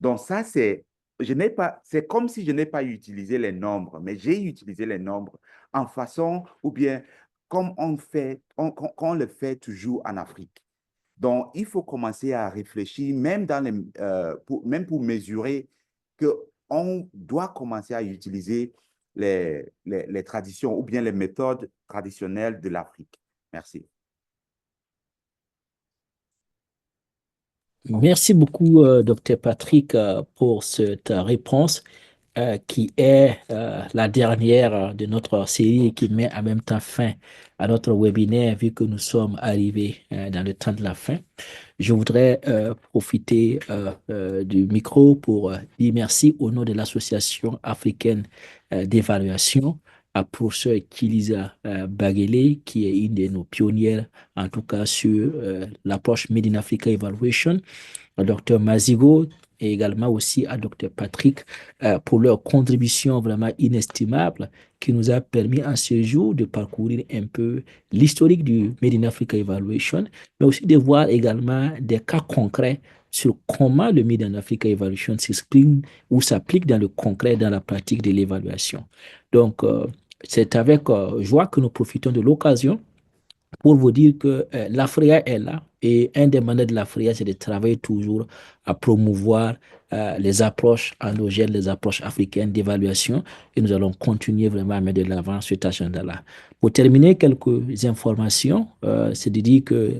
Speaker 5: Donc ça, c'est comme si je n'ai pas utilisé les nombres, mais j'ai utilisé les nombres en façon, ou bien comme qu'on le fait toujours en Afrique. Donc, il faut commencer à réfléchir, même pour mesurer qu'on doit commencer à utiliser les traditions ou bien les méthodes traditionnelles de l'Afrique. Merci.
Speaker 1: Merci beaucoup, Dr. Patrick, pour cette réponse qui est la dernière de notre série et qui met en même temps fin à notre webinaire vu que nous sommes arrivés dans le temps de la fin. Je voudrais profiter du micro pour dire merci au nom de l'Association africaine d'évaluation à professeur Kilisa Bagele, qui est une de nos pionnières, en tout cas sur l'approche Made in Africa Evaluation, au Dr Mazigo et également aussi à Dr Patrick pour leur contribution vraiment inestimable qui nous a permis en ce jour de parcourir un peu l'historique du Made in Africa Evaluation, mais aussi de voir également des cas concrets sur comment le Made in Africa Evaluation s'exprime ou s'applique dans le concret, dans la pratique de l'évaluation. Donc, c'est avec joie que nous profitons de l'occasion pour vous dire que l'Afria est là et un des mandats de l'Afria, c'est de travailler toujours à promouvoir les approches endogènes, les approches africaines d'évaluation et nous allons continuer vraiment à mettre de l'avant cet agenda-là. Pour terminer, quelques informations, c'est de dire que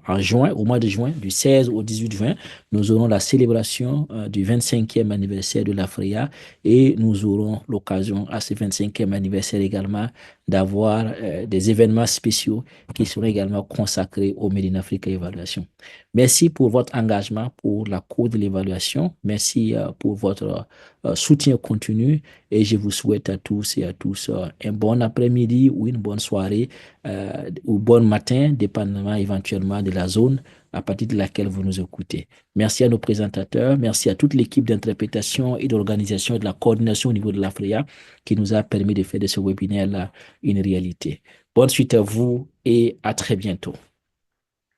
Speaker 1: en juin, au mois de juin, du 16 au 18 juin, nous aurons la célébration du 25e anniversaire de l'Afria et nous aurons l'occasion à ce 25e anniversaire également d'avoir des événements spéciaux qui seront également consacrés au Made in Africa Évaluation. Merci pour votre engagement pour la cause de l'évaluation. Merci pour votre soutien continu et je vous souhaite à tous et à tous un bon après-midi ou une bonne soirée ou bon matin, dépendamment éventuellement de la zone à partir de laquelle vous nous écoutez. Merci à nos présentateurs, merci à toute l'équipe d'interprétation et d'organisation et de la coordination au niveau de l'Afria qui nous a permis de faire de ce webinaire-là une réalité. Bonne suite à vous et à très bientôt.